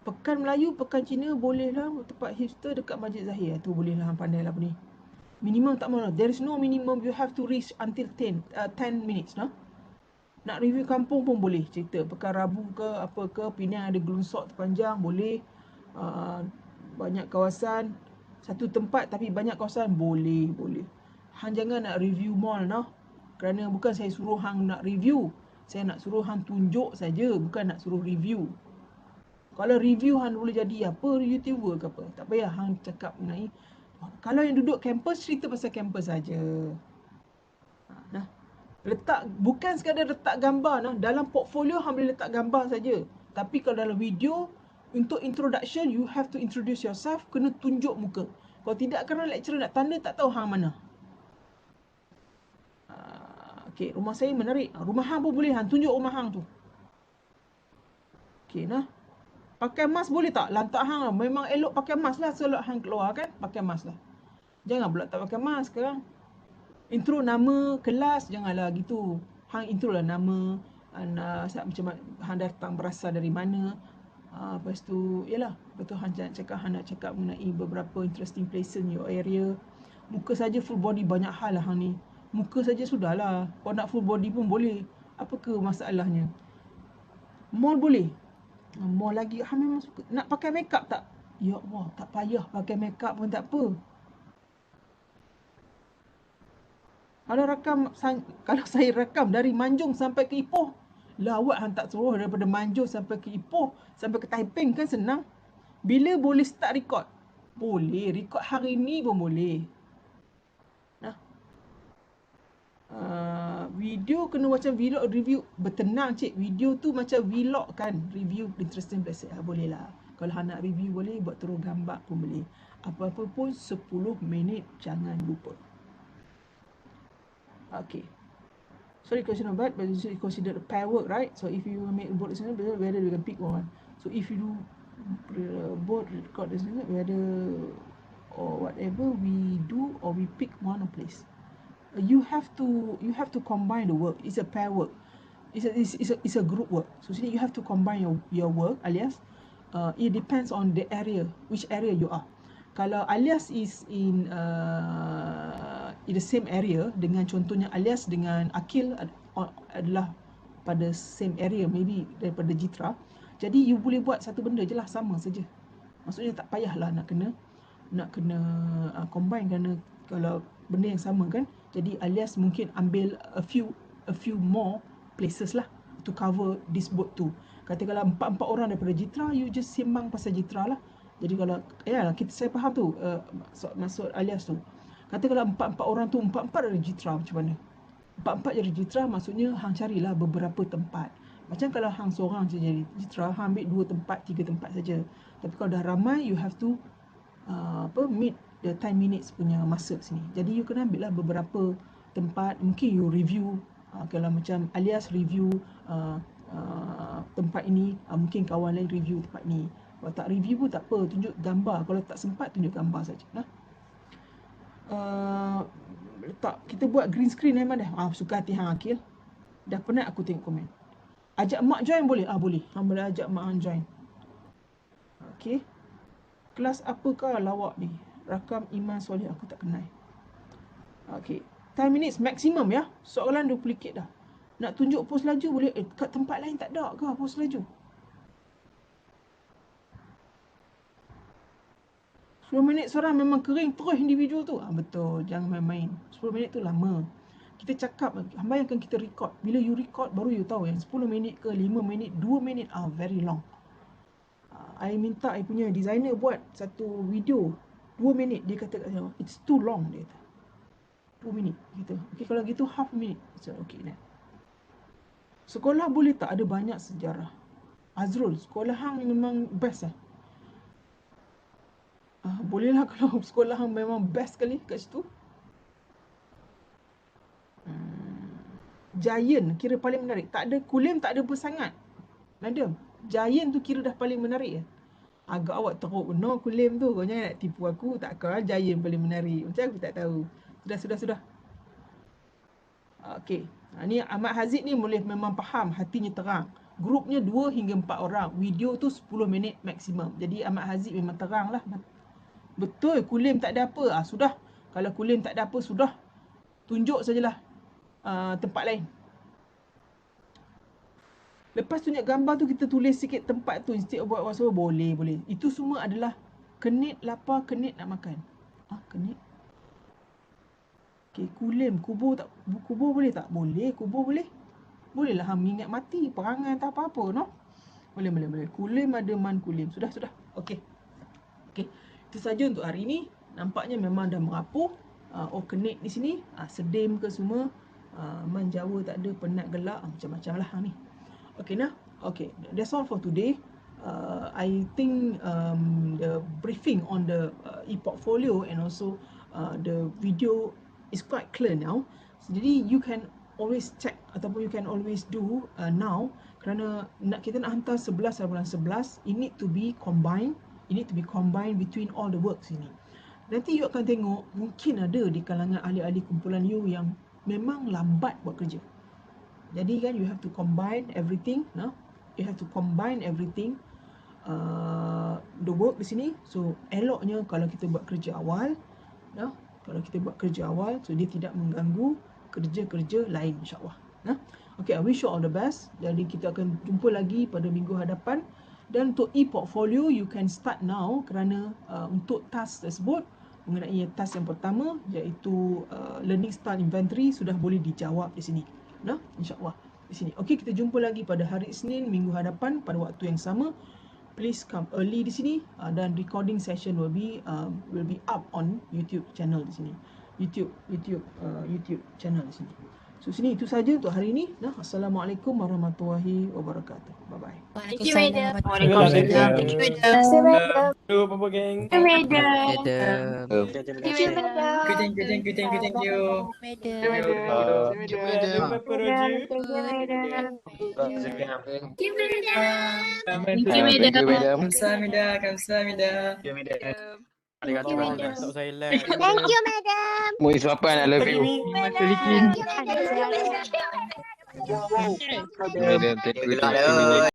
Pekan Melayu, Pekan Cina boleh lah. Tempat hipster dekat Masjid Zahir. Tu boleh lah, pandai lah apa ni. Minimum tak mahu. There is no minimum. You have to reach until 10 minutes. No? Nak review kampung pun boleh cerita. Pekan Rabu ke apa ke. Penang ada Gelunsok terpanjang. Boleh. Banyak kawasan. Satu tempat tapi banyak kawasan. Boleh. Hang jangan nak review mall. No? Kerana bukan saya suruh hang nak review. Saya nak suruh hang tunjuk saja. Bukan nak suruh review. Kalau review hang boleh jadi apa? YouTuber ke apa. Tak payah hang cakap mengenai. Kalau yang duduk kampus, cerita pasal kampus saja. Nah, letak bukan sekadar letak gambar. Nah, dalam portfolio hang boleh letak gambar saja. Tapi kalau dalam video, untuk introduction, you have to introduce yourself. Kena tunjuk muka. Kalau tidak, kerana lecturer nak tanda, tak tahu hang mana. Okay, rumah saya menarik. Rumah hang pun boleh hang tunjuk rumah hang tu. Okay, nah. Pakai mask boleh tak? Lantak hang lah. Memang elok pakai mask lah. Selok hang keluar kan, pakai mask lah. Jangan pula tak pakai mask sekarang. Intro nama kelas, janganlah gitu. Hang intro lah nama, macam hang datang berasal dari mana. Lepas tu, yalah. Lepas tu hang nak cakap mengenai beberapa interesting places in your area. Muka saja full body, banyak hal lah hang ni. Muka saja sudahlah. Kalau nak full body pun boleh. Apa ke masalahnya? Mall boleh. Mall lagi. Hang memang suka. Nak pakai makeup tak? Ya Allah, tak payah pakai makeup pun tak apa. Kalau saya rakam dari Manjung sampai ke Ipoh, lawak hang tak suruh daripada Manjung sampai ke Ipoh, sampai ke Taiping kan senang. Bila boleh start record? Boleh. Record hari ni pun boleh. Video kena macam vlog review. Bertenang cik, video tu macam vlog kan. Review interesting places. Boleh lah. Kalau hang nak review boleh, buat turun gambar pun boleh. Apa-apa pun 10 minit, jangan lupa. Okay. Sorry, question about, but it's considered a pair work, right? So if you make a board listener, whether you can pick one. So if you do board record listener, whether or whatever we do, or we pick one place. You have to combine the work. It's a pair work. It's a group work. So you have to combine your work, alias it depends on the area, which area you are. Kalau alias is in the same area dengan contohnya alias dengan Akil adalah pada same area, maybe daripada Jitra. Jadi you boleh buat satu benda je lah, sama saja. Maksudnya tak payahlah nak kena combine, kerana kalau benda yang sama kan. Jadi alias mungkin ambil a few more places lah to cover this boat tu. Kata kalau 4 orang daripada Jitra, you just sembang pasal Jitra lah. Jadi kalau saya faham tu maksud alias tu. Kata kalau 4 orang tu 4 dari Jitra, macam mana? 4 dari Jitra maksudnya hang carilah beberapa tempat. Macam kalau hang seorang je jadi Jitra, hang ambil 2 tempat, 3 tempat saja. Tapi kalau dah ramai, you have to meet the 10 minutes punya masa sini. Jadi you kena ambil lah beberapa tempat. Mungkin you review, kalau macam alias review tempat ini, mungkin kawan lain review tempat ni. Kalau tak review pun tak apa, tunjuk gambar. Kalau tak sempat, tunjuk gambar saja. Kita buat green screen memang dah. Suka hati hang Akil. Dah penat aku tengok komen. Ajak mak join boleh? Boleh. Hang boleh ajak mak hang join. Okay. Kelas apakah lawak ni? Rakam Iman Soleh, aku tak kenal. Okay. 10 minutes maksimum ya. Soalan duplicate dah. Nak tunjuk pos laju boleh. Kat tempat lain tak ada ke pos laju? 10 minit seorang memang kering terus individu tu. Betul. Jangan main-main. 10 minit tu lama. Kita cakap, bayangkan kita record. Bila you record, baru you tahu yang 10 minit ke 5 minit, 2 minit, very long. I minta I punya designer buat satu video 2 minit, dia kata kat saya, it's too long, dia kata. 2 minit, gitu. Okay, kalau gitu half minute. So, okay, nah. Sekolah boleh tak ada banyak sejarah? Azrul, sekolah hang memang best lah. Bolehlah kalau sekolah hang memang best sekali kat situ. Giant kira paling menarik. Tak ada, Kulim tak ada apa sangat. Madam, Giant tu kira dah paling menarik ya. Agak awak teruk benar Kulim tu. Kau jangan nak tipu aku. Takkan Giant paling menarik. Macam aku tak tahu. Sudah. Okey. Ni Ahmad Haziq ni boleh memang faham. Hatinya terang. Grupnya 2 hingga 4 orang. Video tu 10 minit maksimum. Jadi Ahmad Haziq memang terang lah. Betul, Kulim tak ada apa. Sudah. Kalau Kulim tak ada apa, sudah. Tunjuk sajalah tempat lain. Lepas tunjuk gambar tu, kita tulis sikit tempat tu instead of buat whatsoever. Boleh. Itu semua adalah kenit lapar, kenit nak makan. Kenit. Okay, Kulim, kubur boleh tak? Boleh, kubur boleh. Boleh lah ingat mati, perangai tak apa-apa, no? Boleh. Kulim ada man Kulim. Sudah. Okey. Itu saja untuk hari ini. Nampaknya memang dah merapuh. Kenit di sini. Sedim ke semua. Man Jawa tak ada, penat gelak. Macam-macam lah ni. Okay, nah. Okay, that's all for today. I think the briefing on the e-portfolio and also the video is quite clear now. Jadi you can always check ataupun you can always do now, kerana kita nak hantar 11 bulan 11, it need to be combined. It need to be combined between all the works ini. Nanti you akan tengok mungkin ada di kalangan ahli-ahli kumpulan you yang memang lambat buat kerja. Jadi kan you have to combine everything, no? You have to combine everything, the work di sini. So eloknya kalau kita buat kerja awal, no? Kalau kita buat kerja awal, so dia tidak mengganggu kerja-kerja lain, insyaAllah. Nah, okay, I wish you all the best. Jadi kita akan jumpa lagi pada minggu hadapan. Dan untuk e-portfolio, you can start now kerana untuk task tersebut, mengenai task yang pertama iaitu learning style inventory sudah boleh dijawab di sini. Nah, insyaAllah di sini. Okay, kita jumpa lagi pada hari Isnin minggu hadapan pada waktu yang sama. Please come early di sini dan recording session will be up on YouTube channel di sini. YouTube channel di sini. So sini itu saja untuk hari ini. Nah, assalamualaikum warahmatullahi wabarakatuh. Bye bye. Thank you, madam. Waalaikumsalam. Thank you, madam. Terima kasih, madam. Papa geng. Thank you, madam. Madam. Thank you, madam. Thank you. Madam. Thank you, madam. Madam. Thank you, madam. Thank you, madam. Thank you, madam. Thank you, madam. Muis Papan, I love you. Thank you, madam. Thank you.